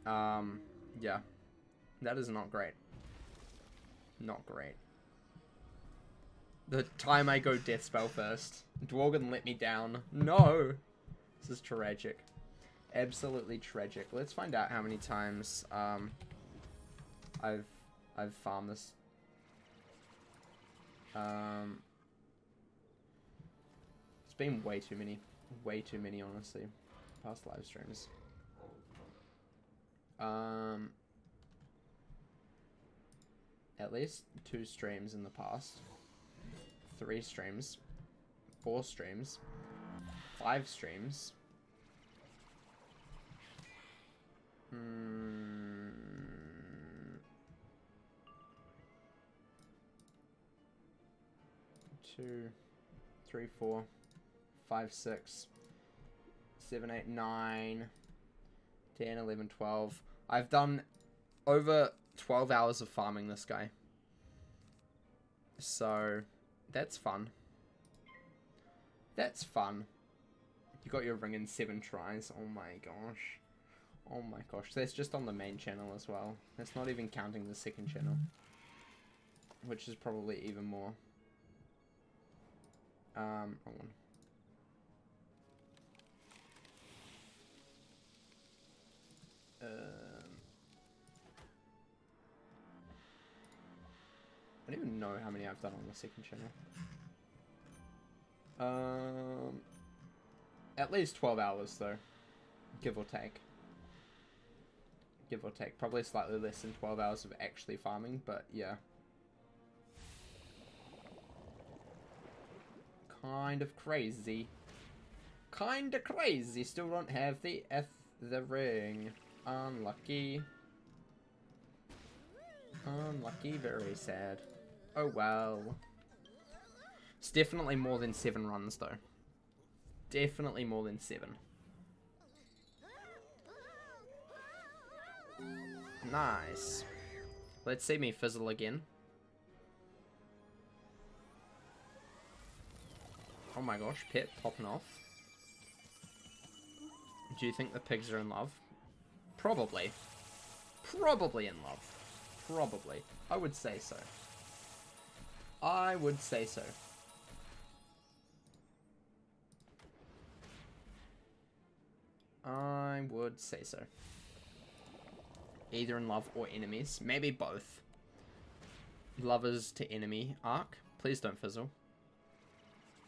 Yeah. That is not great. Not great. The time I go death spell first. Dworgen let me down. No! This is tragic. Absolutely tragic. Let's find out how many times, I've farmed this. It's been way too many, honestly, past live streams. At least 2 streams in the past, 3 streams, 4 streams, 5 streams. 2, 3, 4, 5, 6, 7, 8, 9, 10, 11, 12. I've done over 12 hours of farming this guy. So, that's fun. That's fun. You got your ring in 7 tries. Oh my gosh. Oh my gosh. That's just on the main channel as well. That's not even counting the second channel. Which is probably even more. Wrong one. I don't even know how many I've done on the second channel. At least 12 hours though. Give or take. Give or take. Probably slightly less than 12 hours of actually farming, but yeah. Kind of crazy. Kinda crazy. Still don't have the ring. Unlucky. Unlucky, very sad. Oh well. It's definitely more than 7 runs though. Definitely more than 7. Nice. Let's see me fizzle again. Oh my gosh, pet popping off. Do you think the pigs are in love? Probably. Probably in love. Probably. I would say so. I would say so. I would say so. Either in love or enemies. Maybe both. Lovers to enemy arc. Please don't fizzle.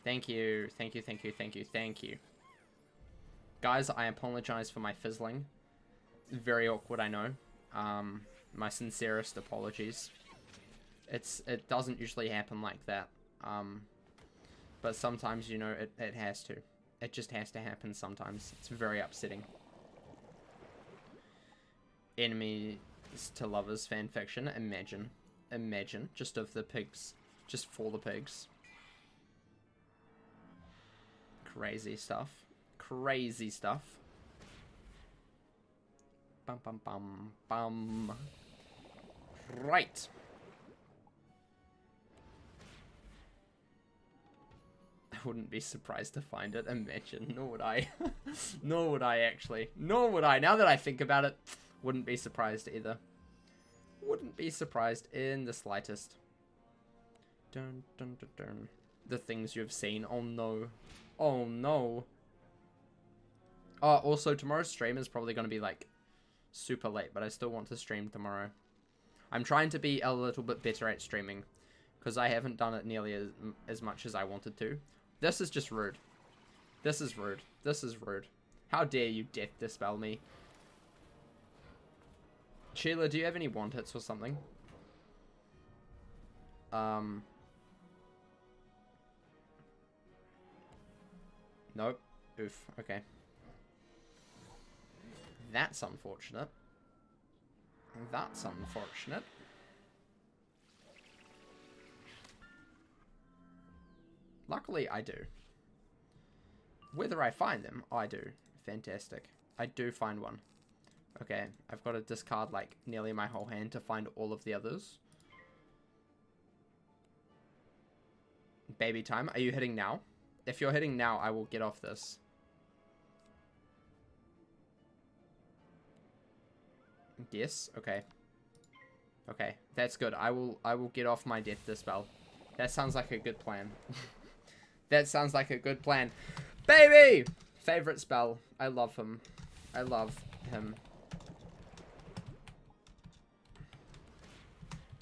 Thank you. Thank you, thank you, thank you, thank you. Guys, I apologize for my fizzling. Very awkward, I know. My sincerest apologies. It doesn't usually happen like that. But sometimes, you know, it has to. It just has to happen sometimes. It's very upsetting. Enemies to lovers fanfiction. Imagine. Imagine. Just of the pigs. Just for the pigs. Crazy stuff. Crazy stuff. Bum bum bum bum. Right. I wouldn't be surprised to find it. Imagine. Nor would I. Nor would I, actually. Nor would I. Now that I think about it, wouldn't be surprised either. Wouldn't be surprised in the slightest. Dun, dun, dun, dun. The things you've seen. Oh no. Oh no. Oh, also tomorrow's stream is probably going to be like super late, but I still want to stream tomorrow. I'm trying to be a little bit better at streaming because I haven't done it nearly as much as I wanted to. This is just rude. This is rude. This is rude. How dare you death dispel me? Sheila, do you have any want hits or something? Nope. Oof. Okay. That's unfortunate. That's unfortunate. Luckily, I do. Whether I find them, I do. Fantastic. I do find one. Okay, I've got to discard, like, nearly my whole hand to find all of the others. Baby time. Are you hitting now? If you're hitting now, I will get off this. Yes? Okay. Okay, that's good. I will get off my death dispel. That sounds like a good plan. That sounds like a good plan. Baby! Favorite spell. I love him. I love him.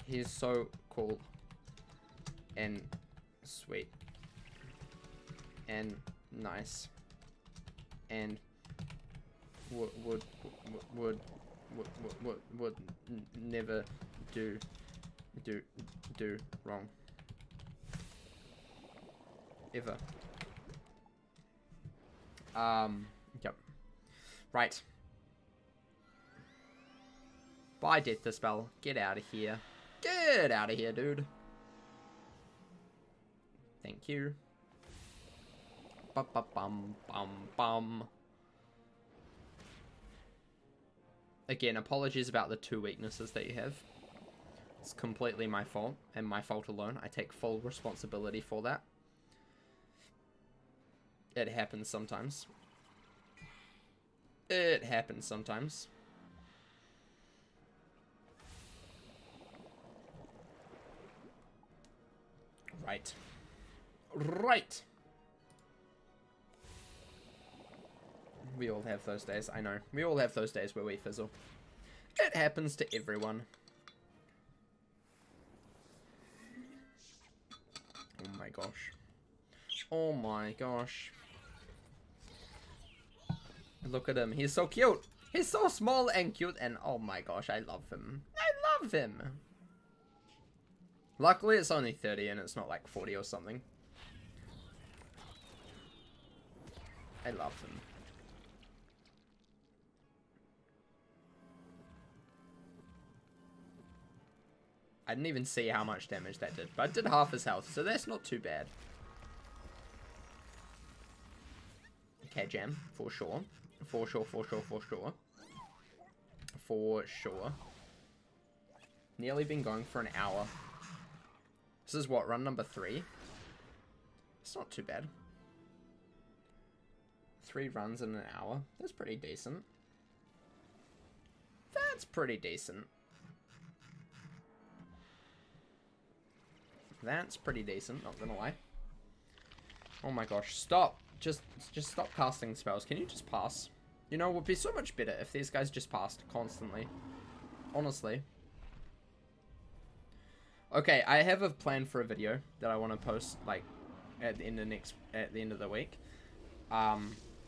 He's so cool. And sweet. And nice. And would never do wrong. Ever. Yep. Right. Bye, Death Dispel. Get out of here. Get out of here, dude. Thank you. Bum. Again, apologies about the 2 weaknesses that you have. It's completely my fault, and my fault alone. I take full responsibility for that. It happens sometimes. It happens sometimes. Right. Right! We all have those days, I know. We all have those days where we fizzle. It happens to everyone. Oh my gosh. Oh my gosh. Look at him. He's so cute. He's so small and cute, and oh my gosh, I love him. I love him. Luckily, it's only 30 and it's not like 40 or something. I love him. I didn't even see how much damage that did, but it did half his health, so that's not too bad. Okay, Jam, for sure. For sure. For sure. Nearly been going for an hour. This is what, run number 3? It's not too bad. 3 runs in an hour. That's pretty decent. That's pretty decent. That's pretty decent, not gonna lie. Oh my gosh, stop. Just stop casting spells. Can you just pass? You know, it would be so much better if these guys just passed constantly. Honestly. Okay, I have a plan for a video that I want to post, like, at the end of the week.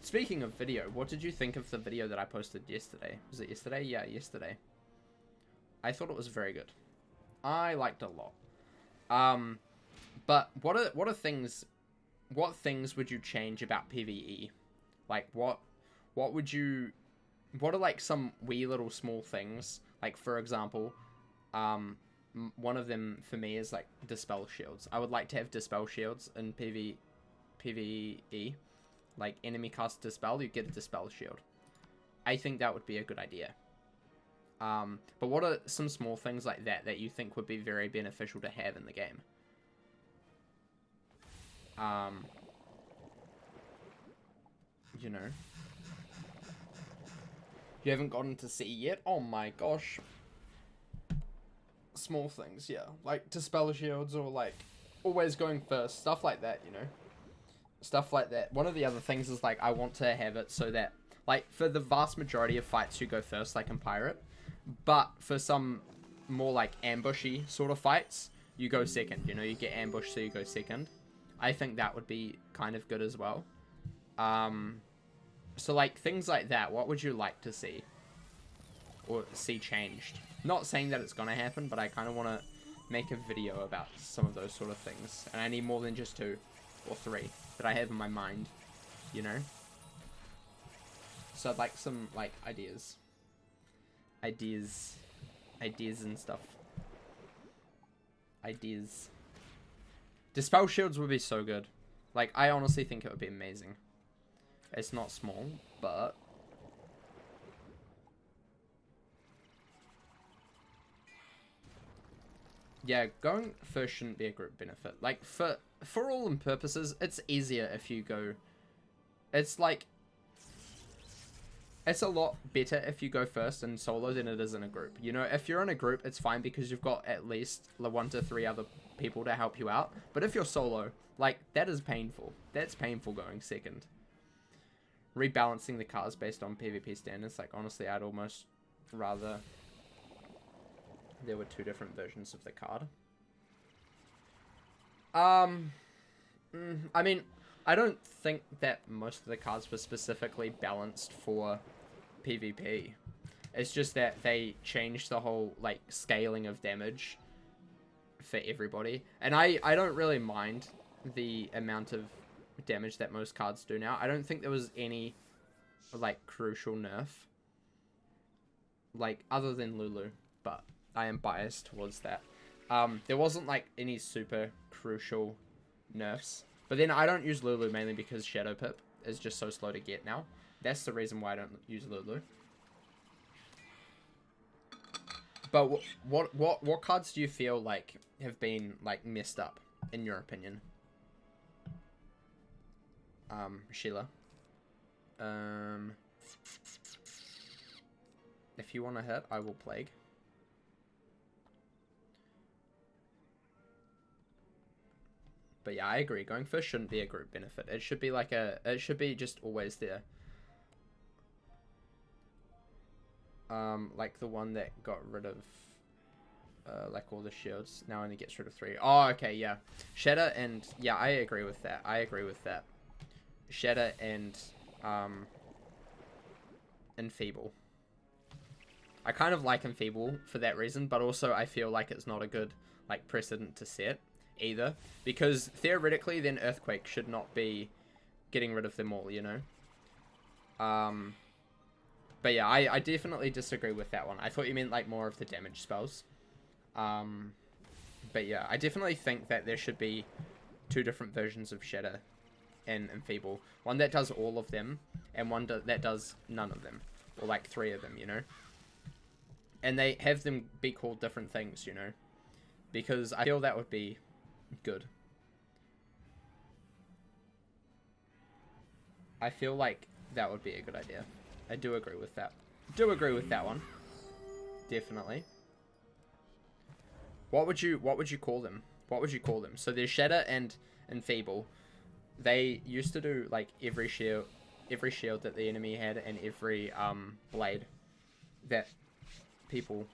Speaking of video, what did you think of the video that I posted yesterday? Was it yesterday? Yeah, yesterday. I thought it was very good. I liked it a lot. But what things would you change about PvE? Like, what are, like, some wee little small things? Like, for example, one of them for me is, like, dispel shields. I would like to have dispel shields in PvE. Like, enemy cast dispel, you get a dispel shield. I think that would be a good idea. But what are some small things like that you think would be very beneficial to have in the game? You know. You haven't gotten to C yet? Oh my gosh. Small things, yeah. Like dispel shields, or like always going first. Stuff like that, you know. Stuff like that. One of the other things is, like, I want to have it so that, like, for the vast majority of fights you go first, like in Pirate. But for some more, like, ambushy sort of fights, you go second. You know, you get ambushed, so you go second. I think that would be kind of good as well. So, like, things like that, what would you like to see? Or see changed? Not saying that it's gonna happen, but I kind of want to make a video about some of those sort of things. And I need more than just 2 or 3 that I have in my mind, you know? So I'd like some, like, ideas and stuff. Dispel shields would be so good. Like, I honestly think it would be amazing. It's not small, but yeah, going first shouldn't be a group benefit. Like, for all and purposes, it's easier if you go. It's like, it's a lot better if you go first in solo than it is in a group. You know, if you're in a group, it's fine because you've got at least 1 to 3 other people to help you out. But if you're solo, like, that is painful. That's painful going second. Rebalancing the cards based on PvP standards. Like, honestly, I'd almost rather there were 2 different versions of the card. I mean, I don't think that most of the cards were specifically balanced for PvP. It's just that they changed the whole, like, scaling of damage for everybody. And I don't really mind the amount of damage that most cards do now. I don't think there was any, like, crucial nerf. Like, other than Lulu, but I am biased towards that. There wasn't, like, any super crucial nerfs. But then I don't use Lulu mainly because Shadow Pip is just so slow to get now. That's the reason why I don't use Lulu. But what cards do you feel like have been, like, messed up, in your opinion? Sheila. If you want to hit, I will Plague. But yeah, I agree. Going first shouldn't be a group benefit. It should be like it should be just always there. Like the one that got rid of, like, all the shields. Now only gets rid of 3. Oh, okay, yeah. Shatter and, yeah, I agree with that. Shatter and, Enfeeble. I kind of like Enfeeble for that reason, but also I feel like it's not a good, like, precedent to set either, because theoretically then Earthquake should not be getting rid of them all, you know? But yeah, I definitely disagree with that one. I thought you meant, like, more of the damage spells. But yeah, I definitely think that there should be 2 different versions of Shatter and Enfeeble. One that does all of them, and one that does none of them. Or, like, 3 of them, you know? And they have them be called different things, you know? Because I feel that would be good. I feel like that would be a good idea. I do agree with that. Do agree with that one. Definitely. What would you call them? What would you call them? So there's Shatter and Enfeeble. They used to do, like, every shield. every shield that the enemy had and every blade that people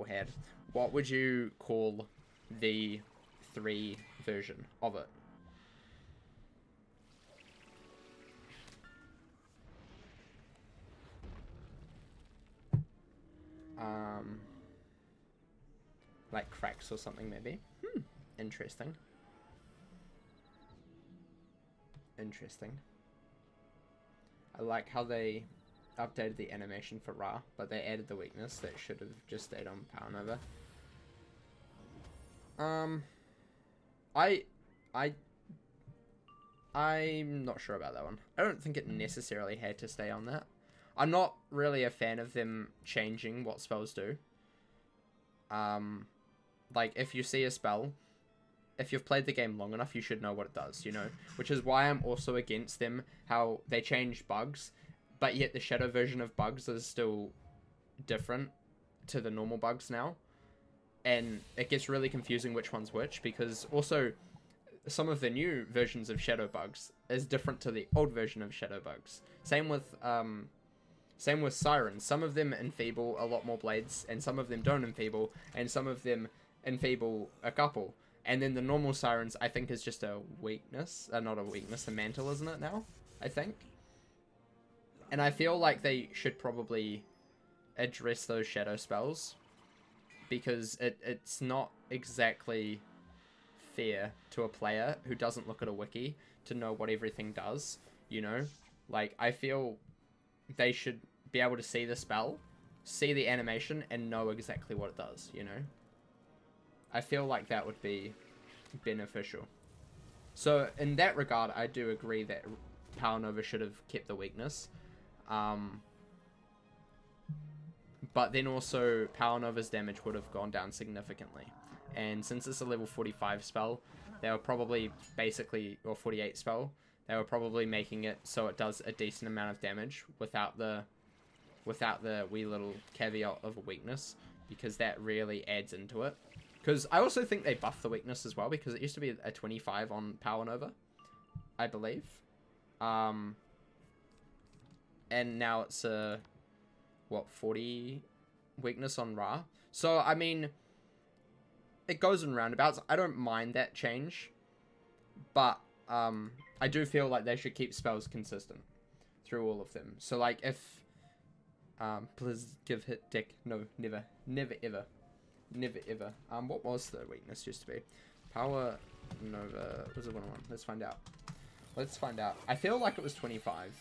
had, what would you call the 3 version of it? Like cracks or something, maybe. Interesting. Interesting. I like how they updated the animation for Ra, but they added the weakness that should have just stayed on Power Nova. I'm not sure about that one. I don't think it necessarily had to stay on that. I'm not really a fan of them changing what spells do. Like, if you see a spell, if you've played the game long enough, you should know what it does, you know? Which is why I'm also against them, how they changed bugs, but yet the shadow version of bugs is still different to the normal bugs now. And it gets really confusing which one's which, because also some of the new versions of shadow bugs is different to the old version of shadow bugs. Same with sirens. Some of them enfeeble a lot more blades, and some of them don't enfeeble, and some of them enfeeble a couple. And then the normal sirens, I think, is just a weakness. Not a weakness, a mantle, isn't it now? I think. And I feel like they should probably address those shadow spells, because it's not exactly fair to a player who doesn't look at a wiki to know what everything does, you know? Like, I feel they should be able to see the spell, see the animation, and know exactly what it does, you know? I feel like that would be beneficial. So, in that regard, I do agree that Power Nova should have kept the weakness. But then also, Power Nova's damage would have gone down significantly. And since it's a level 45 spell, they were probably basically, or 48 spell, they were probably making it so it does a decent amount of damage without the wee little caveat of a weakness, because that really adds into it. Because I also think they buffed the weakness as well, because it used to be a 25 on Power Nova, I believe. And now it's a, what, 40 weakness on Ra. So, I mean, it goes in roundabouts. I don't mind that change, but I do feel like they should keep spells consistent through all of them. So, like, if please give hit deck. No, never ever. Never ever. What was the weakness used to be? Power Nova. Was it 101? Let's find out. Let's find out. I feel like it was 25.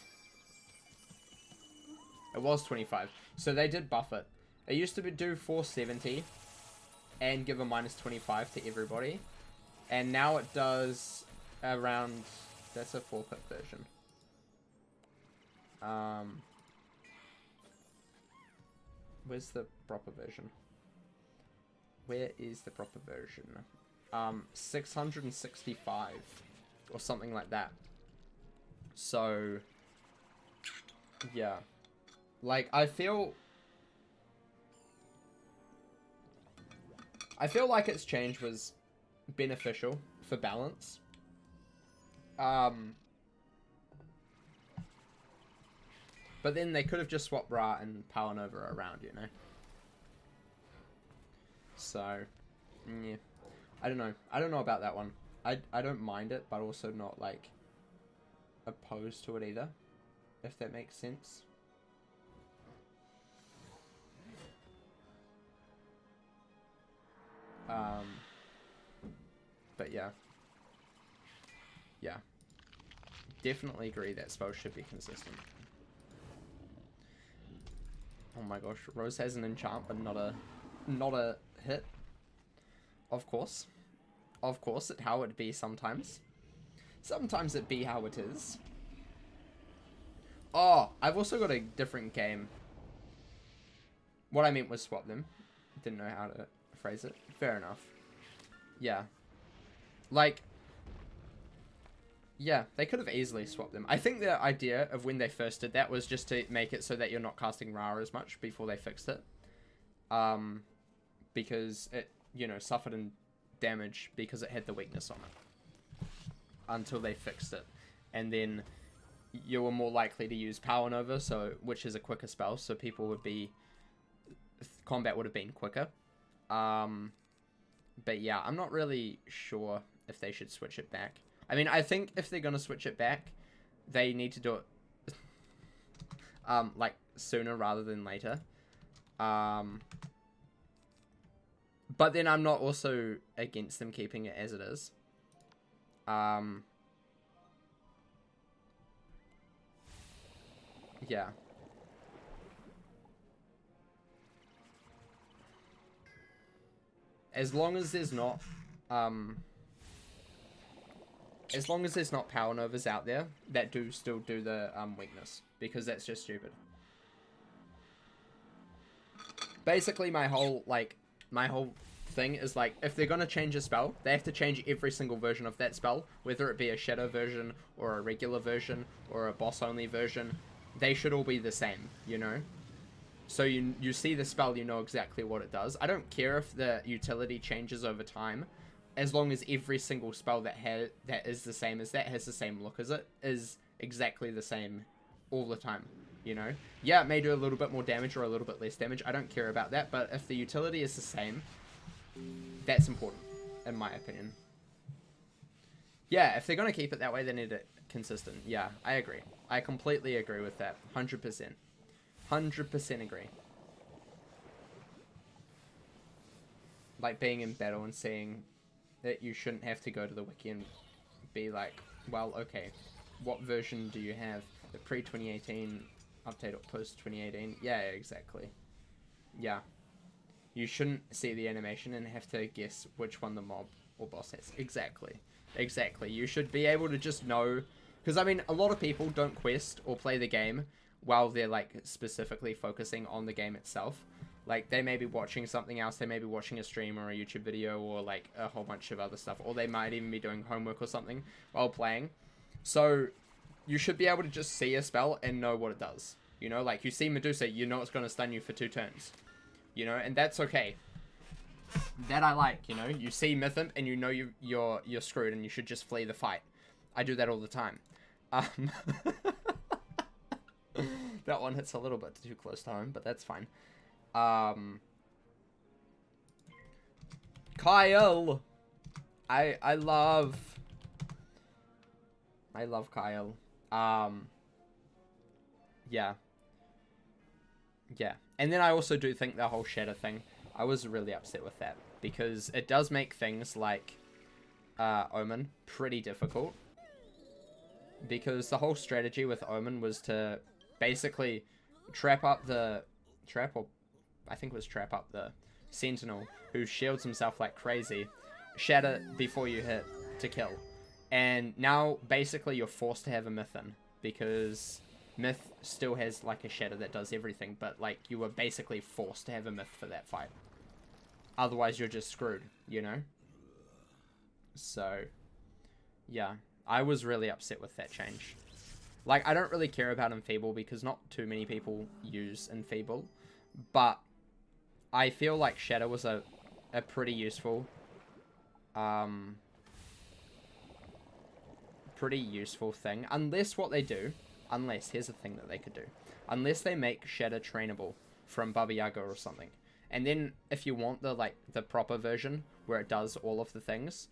It was 25. So they did buff it. It used to do 470 and give a minus 25 to everybody. And now it does around... That's a 4-pip version. Where's the proper version? Where is the proper version? 665 or something like that. So, yeah. Like, I feel like its change was beneficial for balance. But then they could have just swapped Ra and Power Nova around, you know? So, yeah. I don't know. I don't know about that one. I don't mind it, but also not, like, opposed to it either. If that makes sense. But yeah. Yeah. Definitely agree that spells should be consistent. Oh my gosh, Rose has an enchant, but not a hit. Of course. Of course, it how it be sometimes. Sometimes it be how it is. Oh, I've also got a different game. What I meant was swap them. Didn't know how to phrase it. Fair enough. Yeah. Like, yeah, they could have easily swapped them. I think the idea of when they first did that was just to make it so that you're not casting Ra as much before they fixed it. Because it, you know, suffered in damage because it had the weakness on it. Until they fixed it. And then you were more likely to use Power Nova, which is a quicker spell, so combat would have been quicker. But yeah, I'm not really sure if they should switch it back. I mean, I think if they're gonna switch it back, they need to do it like sooner rather than later. But then I'm not also against them keeping it as it is. Yeah. As long as there's not Power Novas out there that still do the weakness, because that's just stupid. Basically, my whole thing is like, if they're gonna change a spell, they have to change every single version of that spell, whether it be a shadow version or a regular version or a boss only version. They should all be the same, you know? So you see the spell, you know exactly what it does. I don't care if the utility changes over time, as long as every single spell that is the same as that, has the same look as it, is exactly the same all the time, you know? Yeah, it may do a little bit more damage or a little bit less damage. I don't care about that, but if the utility is the same, that's important, in my opinion. Yeah, if they're going to keep it that way, they need it consistent. Yeah, I agree. I completely agree with that. 100%. 100% agree. Like, being in battle and seeing that you shouldn't have to go to the wiki and be like, well, okay, what version do you have? The pre-2018 update or post-2018? Yeah, exactly. Yeah. You shouldn't see the animation and have to guess which one the mob or boss has. Exactly. Exactly. You should be able to just know. Because, I mean, a lot of people don't quest or play the game while they're, like, specifically focusing on the game itself. Like, they may be watching something else. They may be watching a stream or a YouTube video or, like, a whole bunch of other stuff. Or they might even be doing homework or something while playing. So, you should be able to just see a spell and know what it does. You know, like, you see Medusa, you know it's going to stun you for 2 turns. You know, and that's okay. That I like, you know. You see Mythimp and you know you're screwed and you should just flee the fight. I do that all the time. That one hits a little bit too close to home, but that's fine. Kyle! I love Kyle. Yeah. Yeah. And then I also do think the whole shadow thing, I was really upset with that, because it does make things like Omen pretty difficult. Because the whole strategy with Omen was to basically trap up the Sentinel, who shields himself like crazy, shatter before you hit to kill. And now basically you're forced to have a Myth in, because Myth still has like a shadow that does everything, but like you were basically forced to have a Myth for that fight. Otherwise you're just screwed, you know? So, yeah. I was really upset with that change. Like, I don't really care about Enfeeble because not too many people use Enfeeble, but I feel like Shadow was a pretty useful thing. Unless here's the thing that they could do. Unless they make Shadow trainable from Baba Yaga or something. And then if you want the proper version where it does all of the things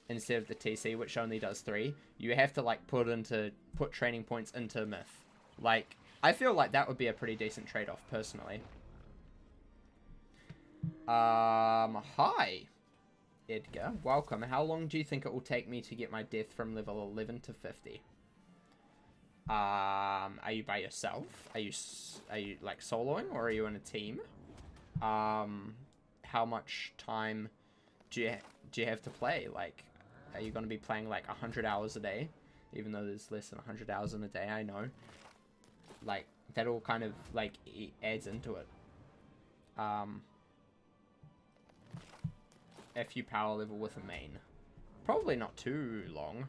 instead of the TC, which only does 3, you have to like put training points into Myth. Like, I feel like that would be a pretty decent trade-off personally. Hi Edgar, welcome. How long do you think it will take me to get my death from level 11 to 50? Are you by yourself? Are you like soloing, or are you in a team? How much time do you have to play? Like, are you going to be playing like 100 hours a day? Even though there's less than 100 hours in a day, I know. Like, that all kind of like adds into it. If you power level with a main, probably not too long.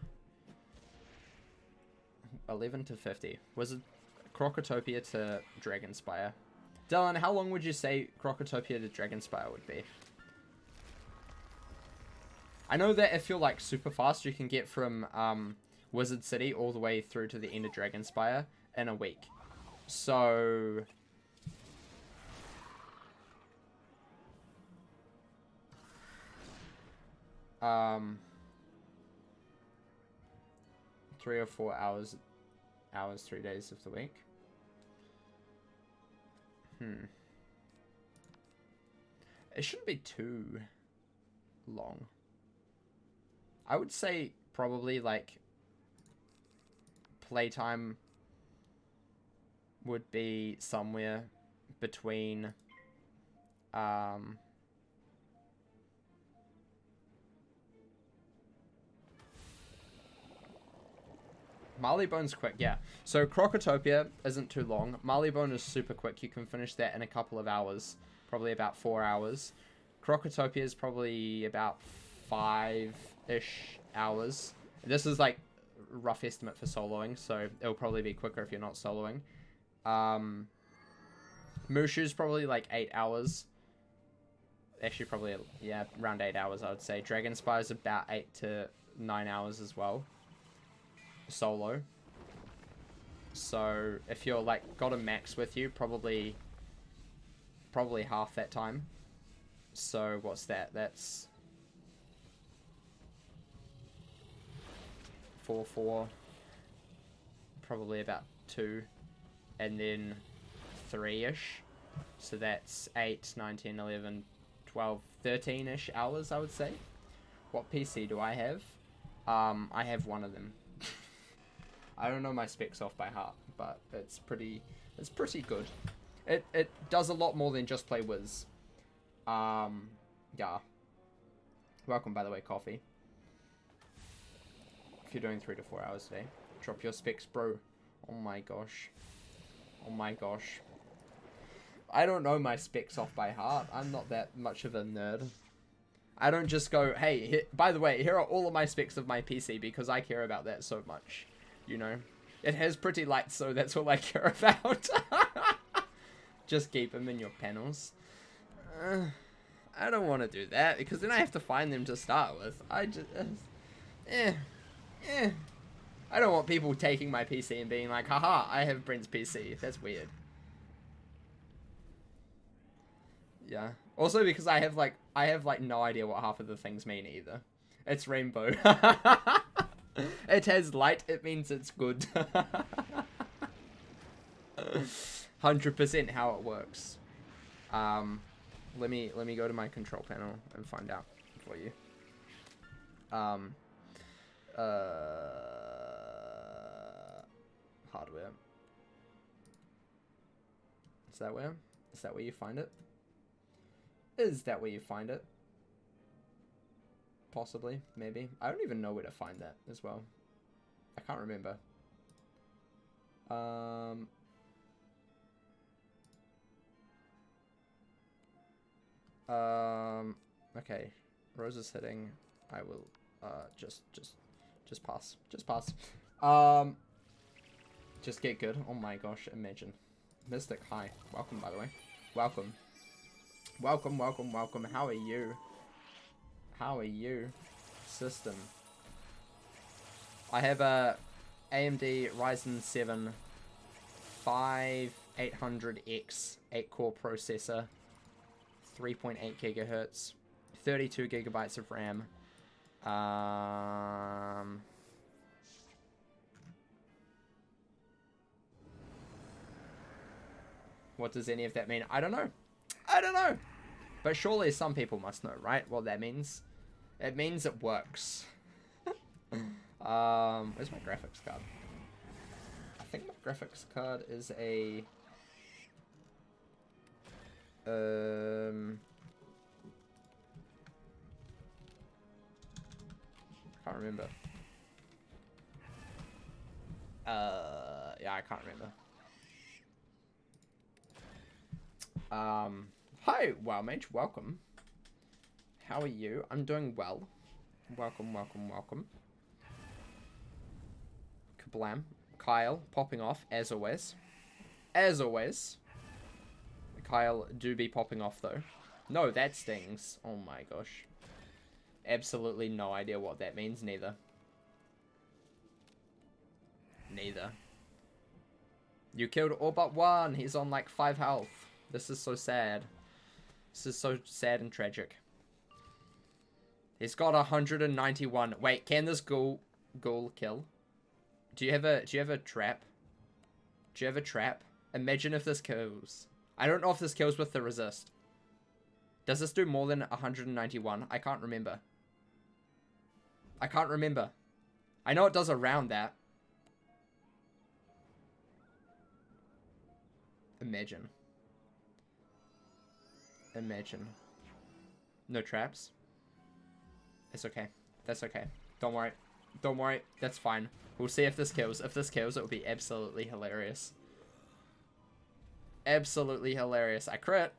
11 to 50. Was it Crocotopia to Dragonspire? Dylan, how long would you say Crocotopia to Dragonspire would be? I know that if you're like super fast, you can get from Wizard City all the way through to the end of Dragonspire in a week. So... Um... 3 or 4 hours, 3 days of the week. It shouldn't be too long. I would say probably like playtime would be somewhere between Marleybone's quick, yeah. So Crocotopia isn't too long. Marleybone is super quick. You can finish that in a couple of hours. Probably about 4 hours. Crocotopia is probably about 5-ish hours. This is like a rough estimate for soloing, so it'll probably be quicker if you're not soloing. Mushu's probably like 8 hours. Actually, probably, yeah, around 8 hours, I would say. Dragonspire's about 8 to 9 hours as well. Solo. So if you're like got a max with you, probably half that time. So what's that? That's 4, probably about 2, and then 3-ish. So that's 8, 9, 10, 11, 12, 13-ish hours, I would say. What PC do I have? I have one of them. I don't know my specs off by heart, but it's pretty good. It does a lot more than just play Wiz. Yeah. Welcome, by the way, Coffee. If you're doing 3 to 4 hours a day, drop your specs, bro. Oh my gosh. Oh my gosh. I don't know my specs off by heart. I'm not that much of a nerd. I don't just go, hey, by the way, here are all of my specs of my PC because I care about that so much. You know, it has pretty lights, so that's all I care about. Just keep them in your panels. I don't want to do that because then I have to find them to start with. I just, I don't want people taking my PC and being like, haha, I have Brent's PC. That's weird. Yeah. Also because I have like no idea what half of the things mean either. It's rainbow. It has light, it means it's good. 100% how it works. Let me go to my control panel and find out for you. Hardware. Is that where you find it? Is that where you find it? Possibly, maybe. I don't even know where to find that as well. I can't remember. Okay. Rose is hitting. I will, just pass. Just pass. Just get good. Oh my gosh, imagine. Mystic, hi. Welcome, by the way. Welcome. Welcome, welcome, welcome. How are you? How are you? System. I have a AMD Ryzen 7 5800X 8-core processor, 3.8 gigahertz, 32 gigabytes of RAM. What does any of that mean? I don't know. I don't know. But surely some people must know, right? What that means. It means it works. Where's my graphics card? I think my graphics card is a... I can't remember. Yeah, I can't remember. Hi, WowMage, welcome. How are you? I'm doing well. Welcome, welcome, welcome. Kablam. Kyle, popping off, as always. As always. Kyle do be popping off, though. No, that stings. Oh my gosh. Absolutely no idea what that means, neither. Neither. You killed all but one. He's on like 5 health. This is so sad. This is so sad and tragic. He's got 191. Wait, can this ghoul kill? Do you have a trap? Do you have a trap? Imagine if this kills. I don't know if this kills with the resist. Does this do more than 191? I can't remember. I can't remember. I know it does around that. Imagine. Imagine. No traps. It's okay. That's okay. Don't worry. Don't worry. That's fine. We'll see if this kills. If this kills, it will be absolutely hilarious. Absolutely hilarious. I crit.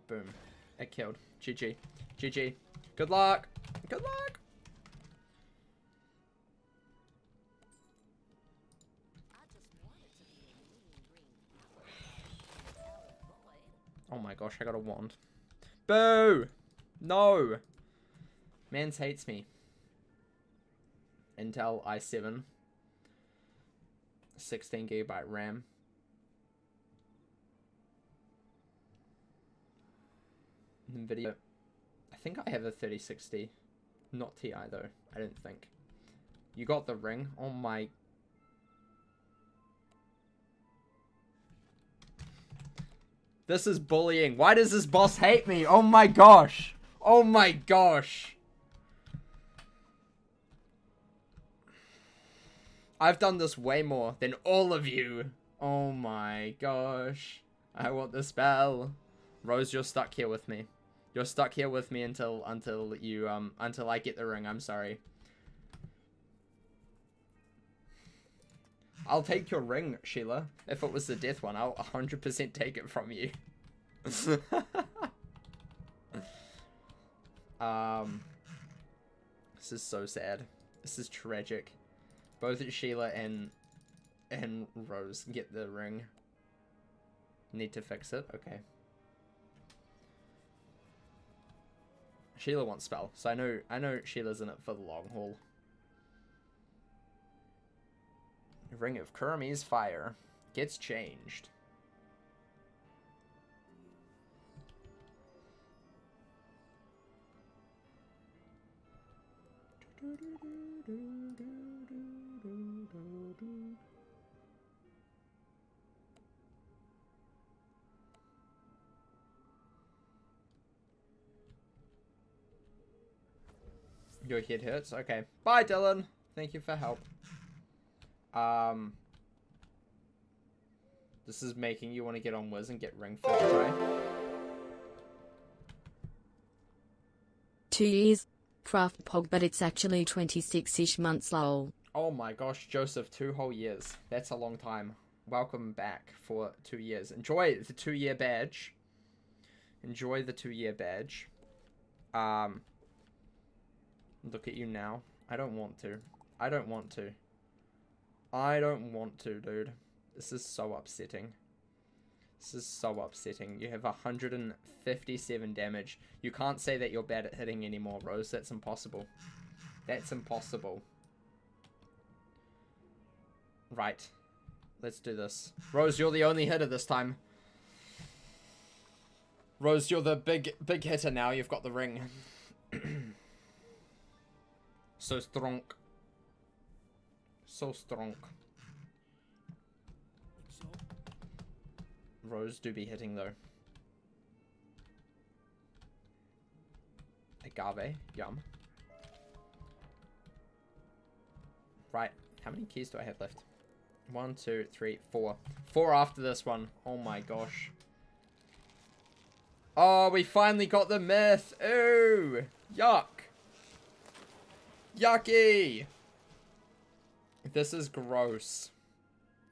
Boom. It killed. GG. GG. Good luck. Good luck. Oh my gosh, I got a wand. Boo! No! Mans hates me. Intel i7. 16GB RAM. NVIDIA. I think I have a 3060. Not Ti though. I don't think. You got the ring? Oh my... This is bullying. Why does this boss hate me? Oh my gosh. Oh my gosh. I've done this way more than all of you. Oh my gosh. I want the spell. Rose, you're stuck here with me. You're stuck here with me until I get the ring. I'm sorry. I'll take your ring, Sheila. If it was the death one, I'll 100% take it from you. This is so sad. This is tragic. Both Sheila and Rose get the ring. Need to fix it? Okay. Sheila wants spell, so I know Sheila's in it for the long haul. Ring of Kurami's fire gets changed. Your head hurts? Okay. Bye, Dylan. Thank you for help. This is making you want to get on Wiz and get ring first try. 2 years. CraftBox, but it's actually 26-ish months lol. Oh my gosh, Joseph, 2 whole years. That's a long time. Welcome back for 2 years. Enjoy the 2-year badge. Enjoy the 2-year badge. Look at you now. I don't want to. I don't want to. I don't want to, dude. This is so upsetting. This is so upsetting. You have 157 damage. You can't say that you're bad at hitting anymore, Rose. That's impossible. That's impossible. Right. Let's do this. Rose, you're the only hitter this time. Rose, you're the big hitter now. You've got the ring. So strong. So strong. Rose do be hitting though. Agave, yum. Right, how many keys do I have left? 1, 2, 3, 4. 4 after this one. Oh my gosh. Oh, we finally got the myth. Ooh, yuck. Yucky. This is gross.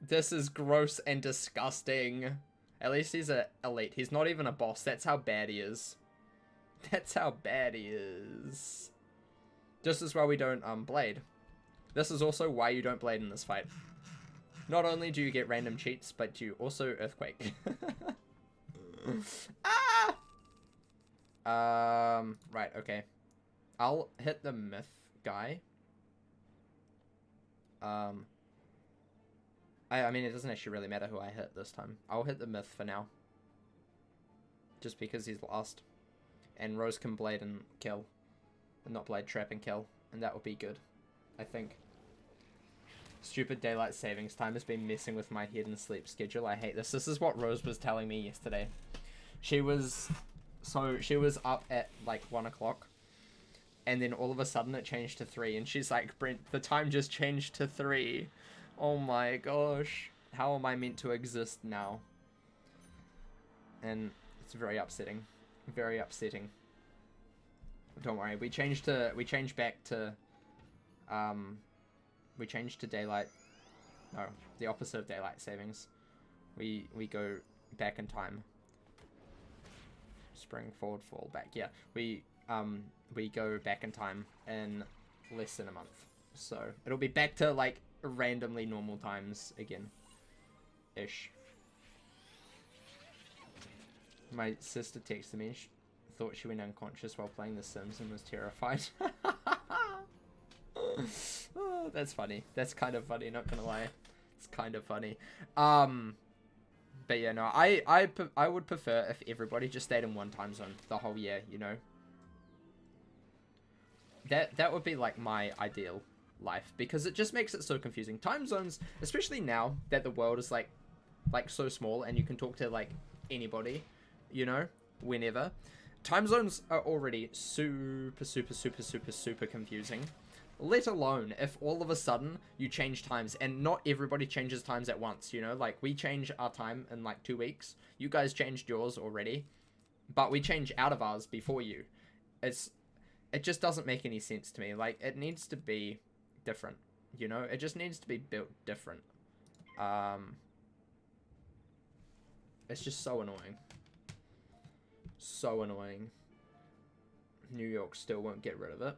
This is gross and disgusting. At least he's an elite. He's not even a boss. That's how bad he is. That's how bad he is. Just as well we don't blade. This is also why you don't blade in this fight. Not only do you get random cheats, but you also earthquake. Ah! Right, okay. I'll hit the myth guy. I mean, it doesn't actually really matter who I hit this time. I'll hit the myth for now. Just because he's last. And Rose can blade and kill. And not blade, trap and kill. And that would be good, I think. Stupid daylight savings time has been messing with my head and sleep schedule. I hate this. This is what Rose was telling me yesterday. She was up at like 1 o'clock. And then all of a sudden it changed to 3. And she's like, Brent, the time just changed to 3. Oh my gosh. How am I meant to exist now? And it's very upsetting. Very upsetting. Don't worry. We changed back to we changed to daylight. No, the opposite of daylight savings. We go back in time. Spring, forward, fall, back. Yeah, we go back in time in less than a month. So it'll be back to like randomly normal times again. Ish. My sister texted me. She thought she went unconscious while playing The Sims and was terrified. Oh, that's funny. That's kind of funny, not gonna lie. It's kind of funny. But yeah, no, I would prefer if everybody just stayed in one time zone the whole year, you know? That would be like my ideal life, because it just makes it so confusing. Time zones, especially now that the world is like so small and you can talk to like anybody, you know, whenever. Time zones are already super confusing. Let alone if all of a sudden you change times, and not everybody changes times at once, you know? Like, we change our time in like 2 weeks. You guys changed yours already, but we change out of ours before you. It just doesn't make any sense to me. Like, it needs to be different, you know? It just needs to be built different. It's just so annoying. So annoying. New York still won't get rid of it.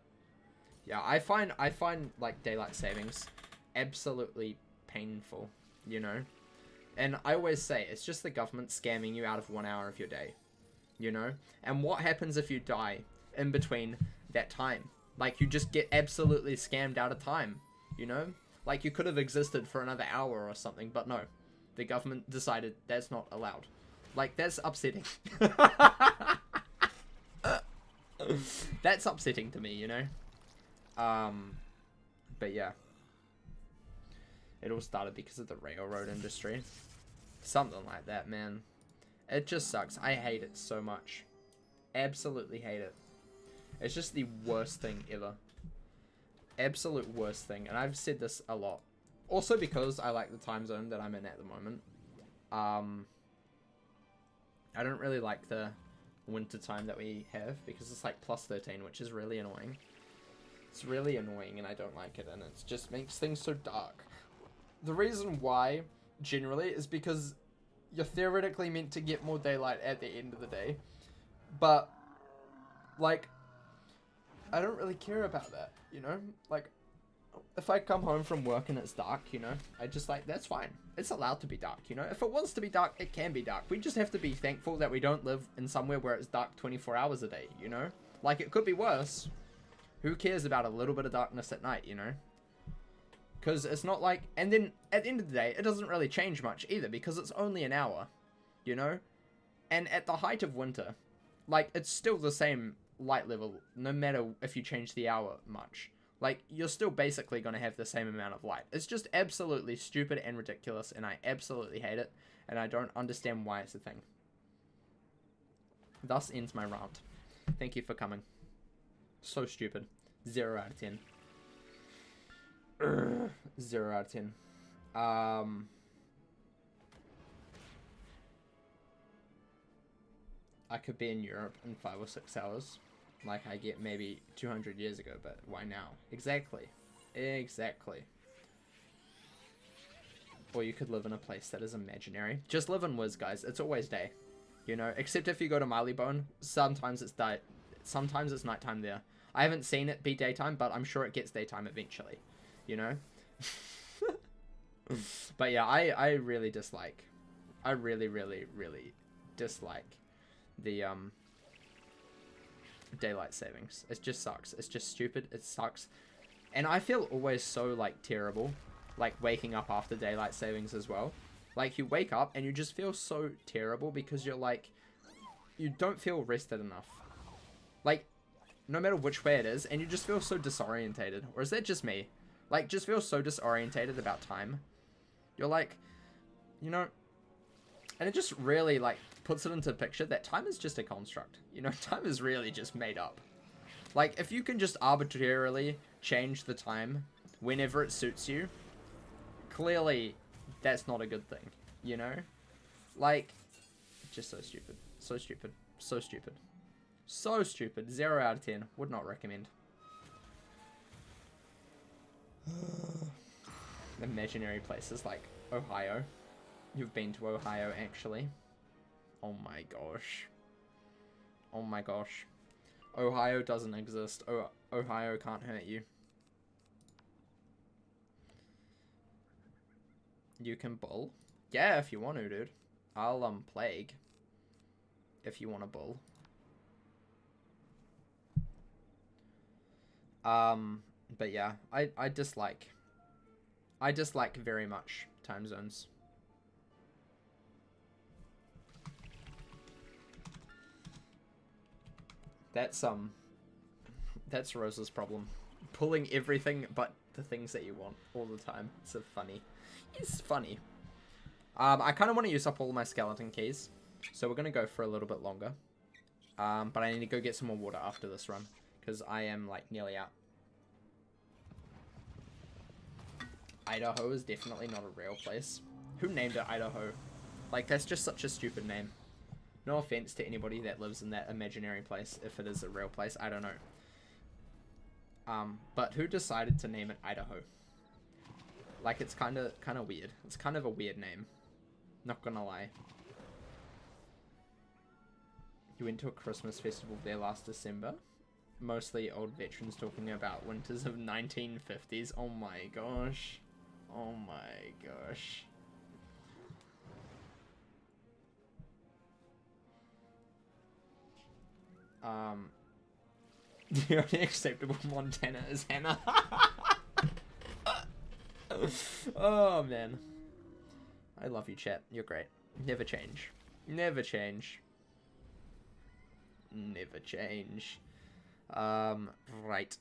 Yeah, I find like daylight savings absolutely painful, you know? And I always say, it's just the government scamming you out of 1 hour of your day, you know? And what happens if you die in between that time? Like, you just get absolutely scammed out of time, you know? Like, you could have existed for another hour or something, but no. The government decided that's not allowed. Like, that's upsetting. That's upsetting to me, you know? But yeah. It all started because of the railroad industry. Something like that, man. It just sucks. I hate it so much. Absolutely hate it. It's just the worst thing ever. Absolute worst thing. And I've said this a lot. Also because I like the time zone that I'm in at the moment. I don't really like the winter time that we have, because it's like +13, which is really annoying. It's really annoying and I don't like it, and it just makes things so dark. The reason why, generally, is because you're theoretically meant to get more daylight at the end of the day. But, like, I don't really care about that, you know? Like, if I come home from work and it's dark, you know, I just like, that's fine. It's allowed to be dark, you know? If it wants to be dark, it can be dark. We just have to be thankful that we don't live in somewhere where it's dark 24 hours a day, you know? Like, it could be worse. Who cares about a little bit of darkness at night, you know? Because it's not like... And then, at the end of the day, it doesn't really change much either, because it's only an hour, you know? And at the height of winter, like, it's still the same light level, no matter if you change the hour much. Like, you're still basically going to have the same amount of light. It's just absolutely stupid and ridiculous, and I absolutely hate it, and I don't understand why it's a thing. Thus ends my rant. Thank you for coming. So stupid. 0 out of 10. 0 out of 10. I could be in Europe in 5 or 6 hours. Like I get maybe 200 years ago, but why now? Exactly. Exactly. Or you could live in a place that is imaginary. Just live in Wiz, guys. It's always day. You know, except if you go to Marleybone, sometimes it's sometimes it's nighttime there. I haven't seen it be daytime, but I'm sure it gets daytime eventually. You know? But yeah, I really dislike. I really dislike the daylight savings. It just sucks. It's just stupid. It sucks. And I feel always so, like, terrible, like, waking up after daylight savings as well. Like, you wake up and you just feel so terrible because you're, like, you don't feel rested enough. Like, no matter which way it is, and you just feel so disorientated. Or is that just me? Like, just feel so disorientated about time. You're like, you know, and it just really, like, puts it into picture that time is just a construct. You know, time is really just made up. Like, if you can just arbitrarily change the time whenever it suits you, clearly that's not a good thing, you know? Like, just so stupid. So stupid. So stupid. So stupid. 0 out of 10. Would not recommend. Imaginary places like Ohio. You've been to Ohio, actually. Oh my gosh. Oh my gosh. Ohio doesn't exist. Ohio can't hurt you. You can bull? Yeah, if you want to, dude. I'll, plague. If you want to bull. But yeah, I dislike very much time zones. That's Rosa's problem. Pulling everything but the things that you want all the time. It's so funny. It's funny. I kind of want to use up all my skeleton keys, so we're gonna go for a little bit longer. But I need to go get some more water after this run, because I am, like, nearly out. Idaho is definitely not a real place. Who named it Idaho? Like, that's just such a stupid name. No offense to anybody that lives in that imaginary place, if it is a real place, I don't know. But who decided to name it Idaho? Like, it's kind of weird. It's kind of a weird name. Not gonna lie. You went to a Christmas festival there last December? Mostly old veterans talking about winters of 1950s. Oh my gosh. Oh my gosh. The only acceptable Montana is Hannah. Oh, man. I love you, chat. You're great. Never change. Never change. Never change. Right.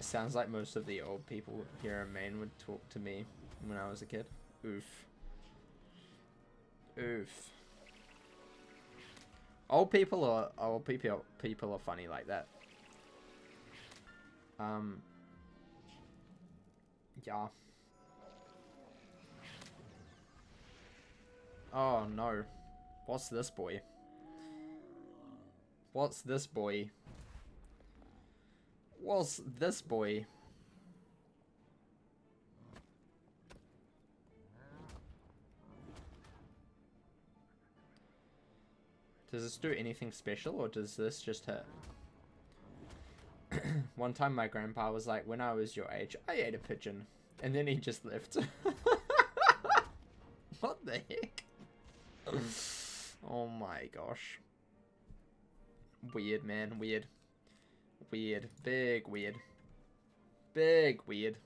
Sounds like most of the old people here in Maine would talk to me when I was a kid. Oof. Oof. Old people are funny like that. Yeah. Oh no. What's this boy? What's this boy? What's this boy? Does this do anything special, or does this just hurt? One time my grandpa was like, when I was your age, I ate a pigeon. And then he just left. What the heck? Oh my gosh. Weird, man. Weird. Weird. Big weird. Big weird.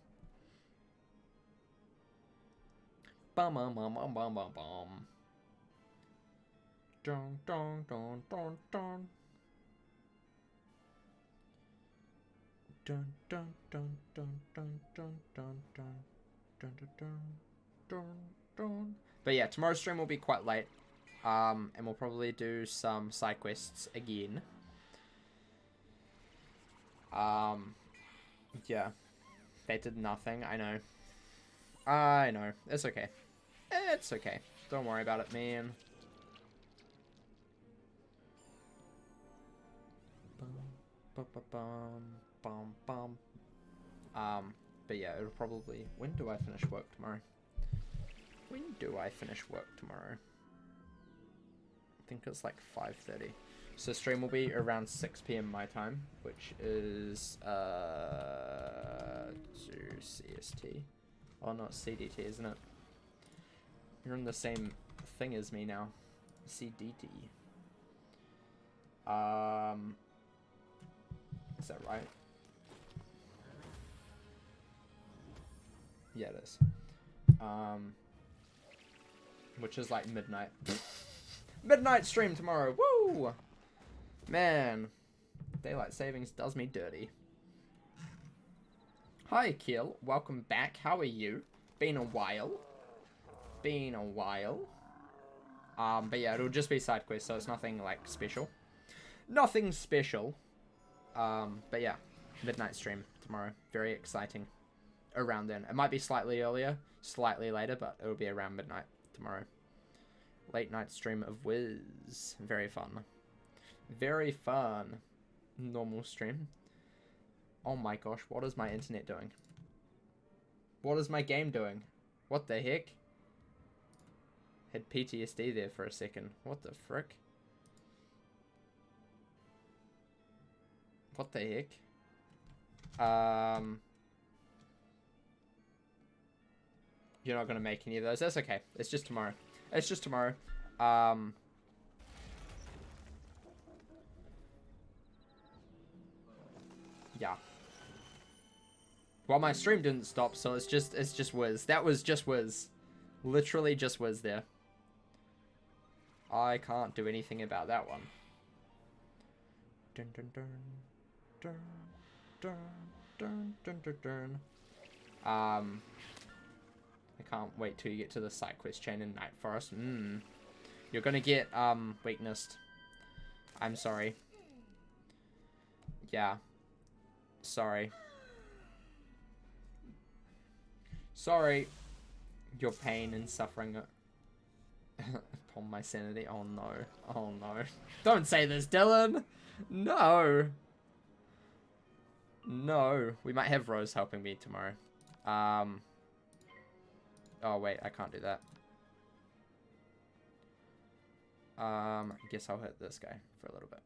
Bum bum bum bum bum bum bum. Dun dun dun dun dun. Dun dun dun dun dun dun dun dun dun dun dun dun. But yeah, tomorrow's stream will be quite late. And we'll probably do some side quests again. Yeah. They did nothing, I know. I know. It's okay. It's okay. Don't worry about it, man. But yeah, it'll probably... When do I finish work tomorrow? When do I finish work tomorrow? I think it's like 5:30. So stream will be around 6 PM my time, which is 2 CST. Oh no, it's CDT, isn't it? You're in the same thing as me now. CDT. Is that right? Yeah, it is. Which is like midnight. Midnight stream tomorrow. Woo! Man, daylight savings does me dirty. Hi, Kiel. Welcome back. How are you? Been a while. Been a while. But yeah, it'll just be side quests, so it's nothing like special. Nothing special. But yeah, midnight stream tomorrow. Very exciting. Around then. It might be slightly earlier, slightly later, but it'll be around midnight tomorrow. Late night stream of Wiz. Very fun. Very fun. Normal stream. Oh my gosh, what is my internet doing? What is my game doing? What the heck? Had PTSD there for a second. What the frick? What the heck? You're not gonna make any of those. That's okay. It's just tomorrow. It's just tomorrow. Yeah. Well, my stream didn't stop, so it's just whiz. That was just whiz. Literally just whiz there. I can't do anything about that one. Dun dun dun dun dun dun dun dun dun. I can't wait till you get to the side quest chain in Night Forest. You're gonna get weaknessed. I'm sorry. Yeah. Sorry. Sorry. Your pain and suffering upon my sanity. Oh no. Oh no. Don't say this, Dylan! No! No. We might have Rose helping me tomorrow. Oh wait, I can't do that. I guess I'll hit this guy for a little bit.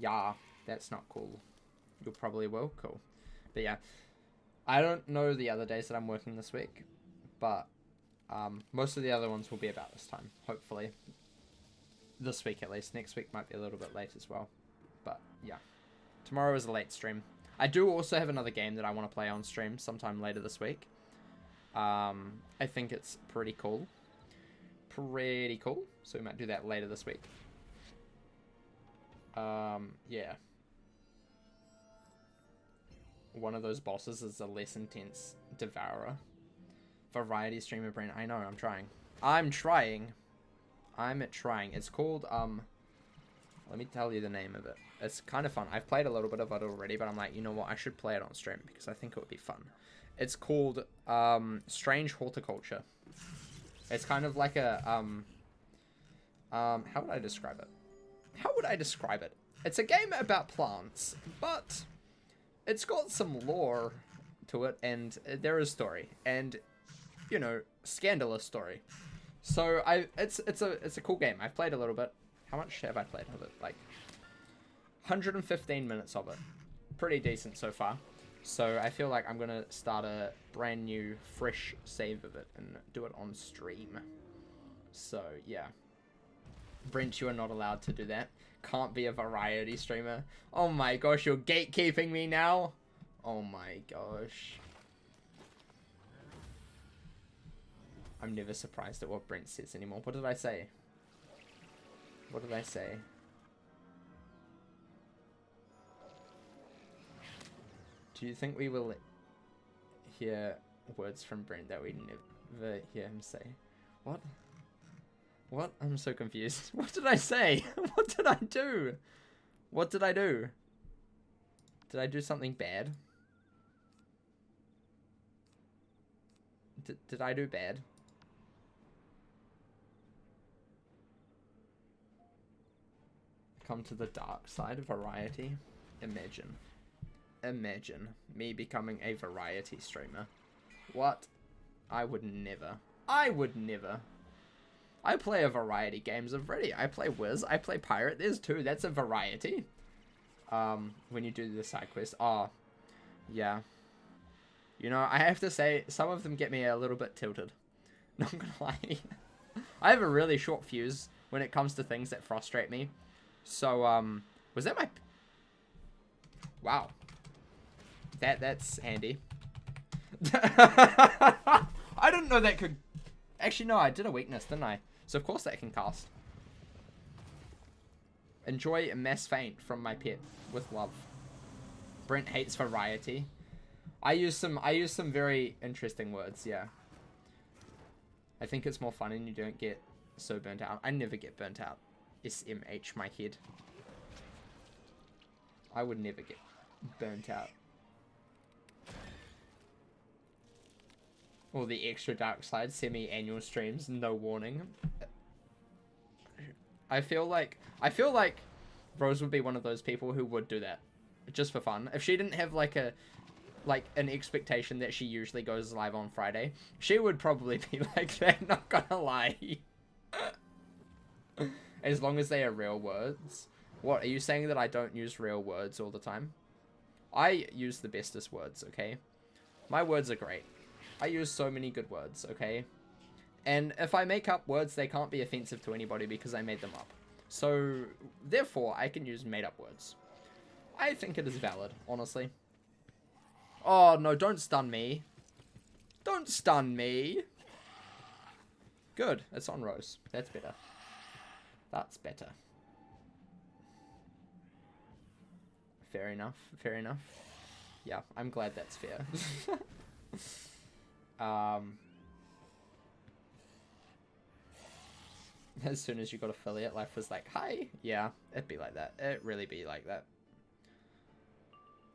Yeah, that's not cool. You probably will. Cool. But yeah, I don't know the other days that I'm working this week, but most of the other ones will be about this time, hopefully. This week at least. Next week might be a little bit late as well. But yeah, tomorrow is a late stream. I do also have another game that I want to play on stream sometime later this week. I think it's pretty cool. Pretty cool. So we might do that later this week. Yeah. One of those bosses is a less intense devourer. Variety streamer brain. I know, I'm trying. I'm trying. It's called, let me tell you the name of it. It's kind of fun. I've played a little bit of it already, but I'm like, you know what? I should play it on stream because I think it would be fun. It's called, Strange Horticulture. It's kind of like a, how would I describe it? How would I describe it? It's a game about plants, but it's got some lore to it, and there is story, and, you know, scandalous story. So it's a cool game. I've played a little bit. How much have I played of it? Like 115 minutes of it. Pretty decent so far. So I feel like I'm gonna start a brand new, fresh save of it and do it on stream. So yeah. Brent, you are not allowed to do that. Can't be a variety streamer. Oh my gosh, you're gatekeeping me now? Oh my gosh. I'm never surprised at what Brent says anymore. What did I say? What did I say? Do you think we will hear words from Brent that we never hear him say? What? What? I'm so confused. What did I say? What did I do? What did I do? Did I do something bad? Did I do bad? Come to the dark side of variety? Imagine. Imagine me becoming a variety streamer. What? I would never. I would never. I play a variety games already. I play Wiz. I play Pirate. There's two. That's a variety. When you do the side quest. Oh, yeah. You know, I have to say, some of them get me a little bit tilted. Not gonna lie. I have a really short fuse when it comes to things that frustrate me. So, was that my... Wow. That's handy. I didn't know that could... Actually, no, I did a weakness, didn't I? So, of course that can cast. Enjoy a mass faint from my pet with love. Brent hates variety. I use some very interesting words, yeah. I think it's more fun and you don't get so burnt out. I never get burnt out. SMH, my head. I would never get burnt out. Or the extra dark side, semi-annual streams, no warning. I feel like Rose would be one of those people who would do that just for fun. If she didn't have like an expectation that she usually goes live on Friday, she would probably be like that, not gonna lie. As long as they are real words. What, are you saying that I don't use real words all the time? I use the bestest words, okay? My words are great. I use so many good words, okay? And if I make up words, they can't be offensive to anybody because I made them up. So, therefore, I can use made up words. I think it is valid, honestly. Oh, no, don't stun me. Don't stun me. Good, it's on Rose. That's better. That's better. Fair enough, fair enough. Yeah, I'm glad that's fair. As soon as you got affiliate, life was like, hi. Yeah, it'd be like that. It'd really be like that.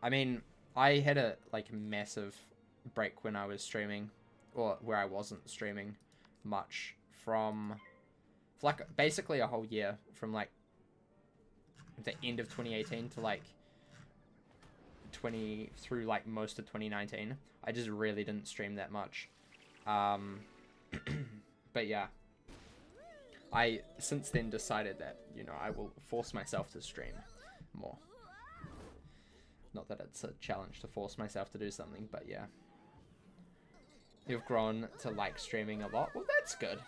I mean, I had a, like, massive break when I was streaming, or where I wasn't streaming much for, like, basically a whole year, from, like, the end of 2018 to, like, through, like, most of 2019. I just really didn't stream that much. But yeah. I, since then, decided that, you know, I will force myself to stream more. Not that it's a challenge to force myself to do something, but yeah. You've grown to like streaming a lot. Well, that's good.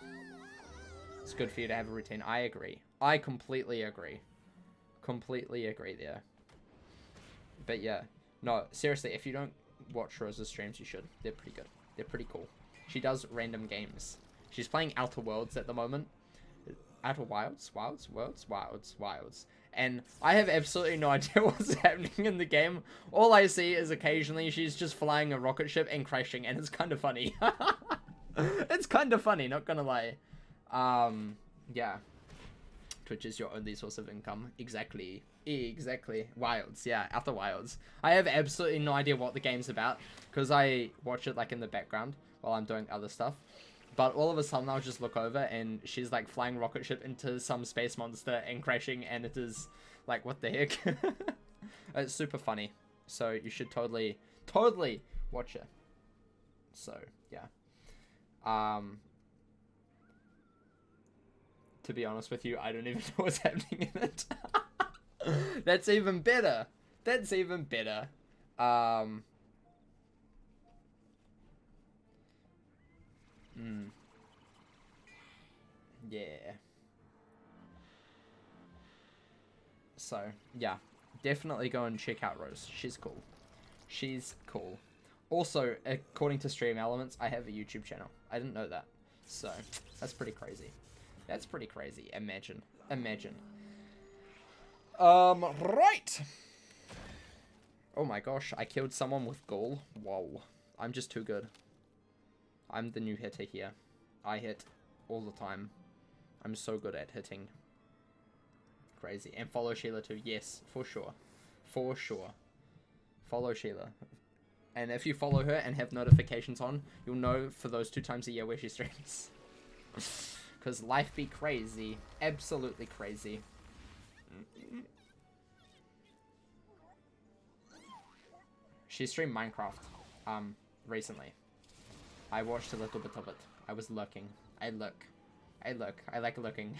It's good for you to have a routine. I agree. I completely agree. Completely agree there. But yeah. No, seriously, if you don't watch Rose's streams, you should. They're pretty good. They're pretty cool. She does random games. She's playing Outer Worlds at the moment. Outer Wilds? Wilds. And I have absolutely no idea what's happening in the game. All I see is occasionally she's just flying a rocket ship and crashing, and it's kind of funny. It's kind of funny, not gonna lie. Yeah. Twitch is your only source of income. Exactly. Wilds, yeah, Outer Wilds. I have absolutely no idea what the game's about, because I watch it, like, in the background while I'm doing other stuff. But all of a sudden, I'll just look over, and she's, like, flying rocket ship into some space monster and crashing, and it is, like, what the heck? It's super funny. So, you should totally watch it. So, yeah. To be honest with you, I don't even know what's happening in it. That's even better. That's even better. Yeah. So, yeah. Definitely go and check out Rose. She's cool. She's cool. Also, according to Stream Elements, I have a YouTube channel. I didn't know that. So, that's pretty crazy. That's pretty crazy. Imagine. Right. Oh my gosh, I killed someone with ghoul. Whoa. I'm just too good. I'm the new hitter here. I hit all the time. I'm so good at hitting. Crazy. And follow Sheila too. Yes, for sure. For sure. Follow Sheila. And if you follow her and have notifications on, you'll know for those 2 times a year where she streams. Because life be crazy. Absolutely crazy. She streamed Minecraft recently. I watched a little bit of it. I was lurking. I like looking.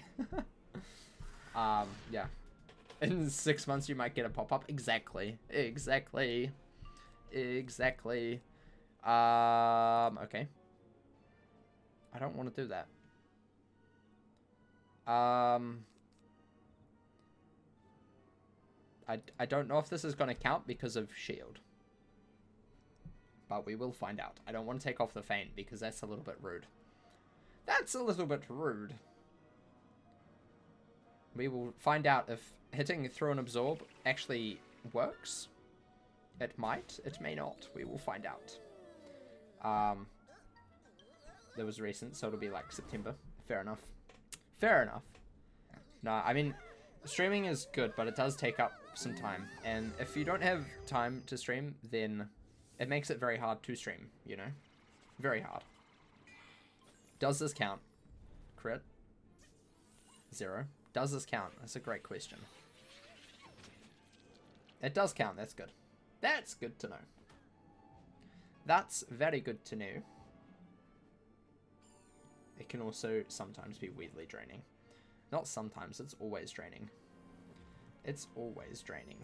Yeah. In 6 months you might get a pop-up. Exactly. Okay. I don't want to do that. I don't know if this is going to count because of shield. But we will find out. I don't want to take off the feint because that's a little bit rude. That's a little bit rude. We will find out if hitting through and absorb actually works. It might. It may not. We will find out. That was recent, so it'll be like September. Fair enough. Fair enough. No, I mean, streaming is good, but it does take up some time. And if you don't have time to stream, then it makes it very hard to stream, you know? Very hard. Does this count? Crit? 0. Does this count? That's a great question. It does count. That's good. That's good to know. That's very good to know. It can also sometimes be weirdly draining. Not sometimes, it's always draining. It's always draining.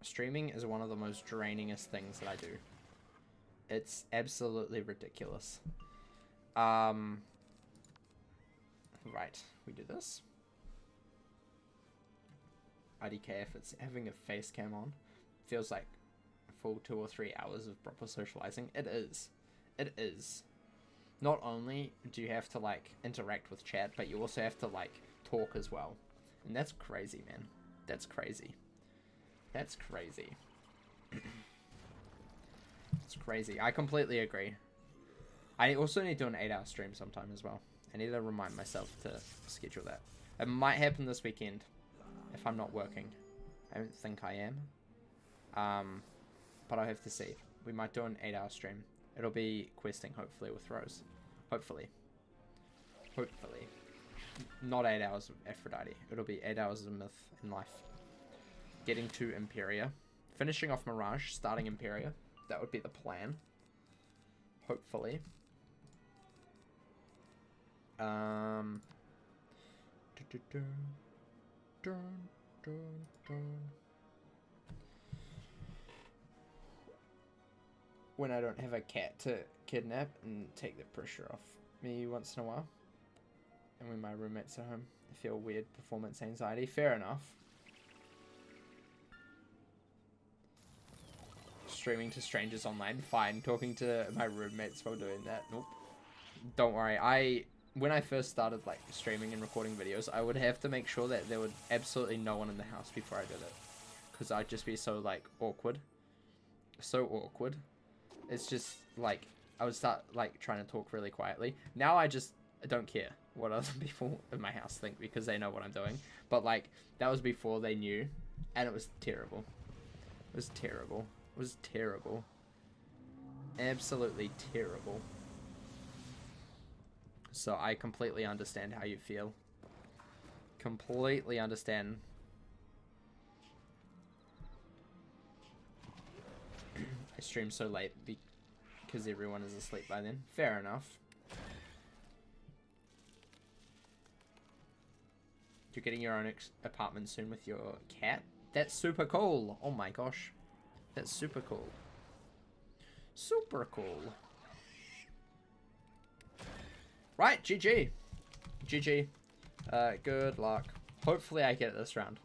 Streaming is one of the most drainingest things that I do. It's absolutely ridiculous. Right, we do this. IDK if it's having a face cam on. Feels like a full 2 or 3 hours of proper socializing. It is. It is. Not only do you have to, like, interact with chat, but you also have to, like, talk as well. And that's crazy, man. That's crazy. That's crazy. It's crazy. I completely agree. I also need to do an 8-hour stream sometime as well. I need to remind myself to schedule that. It might happen this weekend if I'm not working. I don't think I am. But I'll have to see. We might do an 8-hour stream. It'll be questing, hopefully, with Rose. Hopefully. Hopefully. Not 8 hours of Aphrodite. It'll be 8 hours of Myth in life. Getting to Imperia. Finishing off Mirage, starting Imperia. That would be the plan. Hopefully. When I don't have a cat to kidnap and take the pressure off me once in a while. And when my roommate's at home, I feel weird performance anxiety. Fair enough. Streaming to strangers online, fine. Talking to my roommates while doing that, nope. Don't worry, when I first started like streaming and recording videos, I would have to make sure that there would absolutely no one in the house before I did it. Because I'd just be so like awkward. So awkward. It's just like, I would start like trying to talk really quietly. Now I don't care what other people in my house think because they know what I'm doing. But like, that was before they knew, and it was terrible. It was terrible. It was terrible. Absolutely terrible. So I completely understand how you feel. Completely understand. I stream so late because everyone is asleep by then. Fair enough. You're getting your own apartment soon with your cat? That's super cool. Oh my gosh. That's super cool. Super cool. Right, GG. GG. Good luck. Hopefully I get it this round.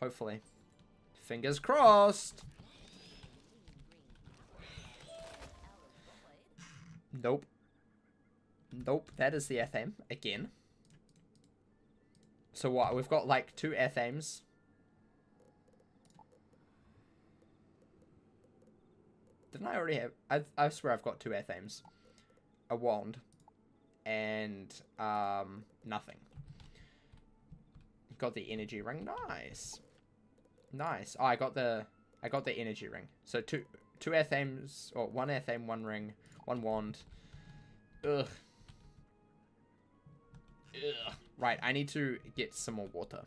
Hopefully. Fingers crossed. Nope. Nope, that is the Athame again. So what? We've got like 2 Athames. Didn't I already have... I swear I've got 2 Athames. A wand. And, nothing. Got the energy ring. Nice. Nice. Oh, I got the energy ring. So two Athames, or 1 Athame, 1 ring, 1 wand. Ugh. Ugh. Right, I need to get some more water.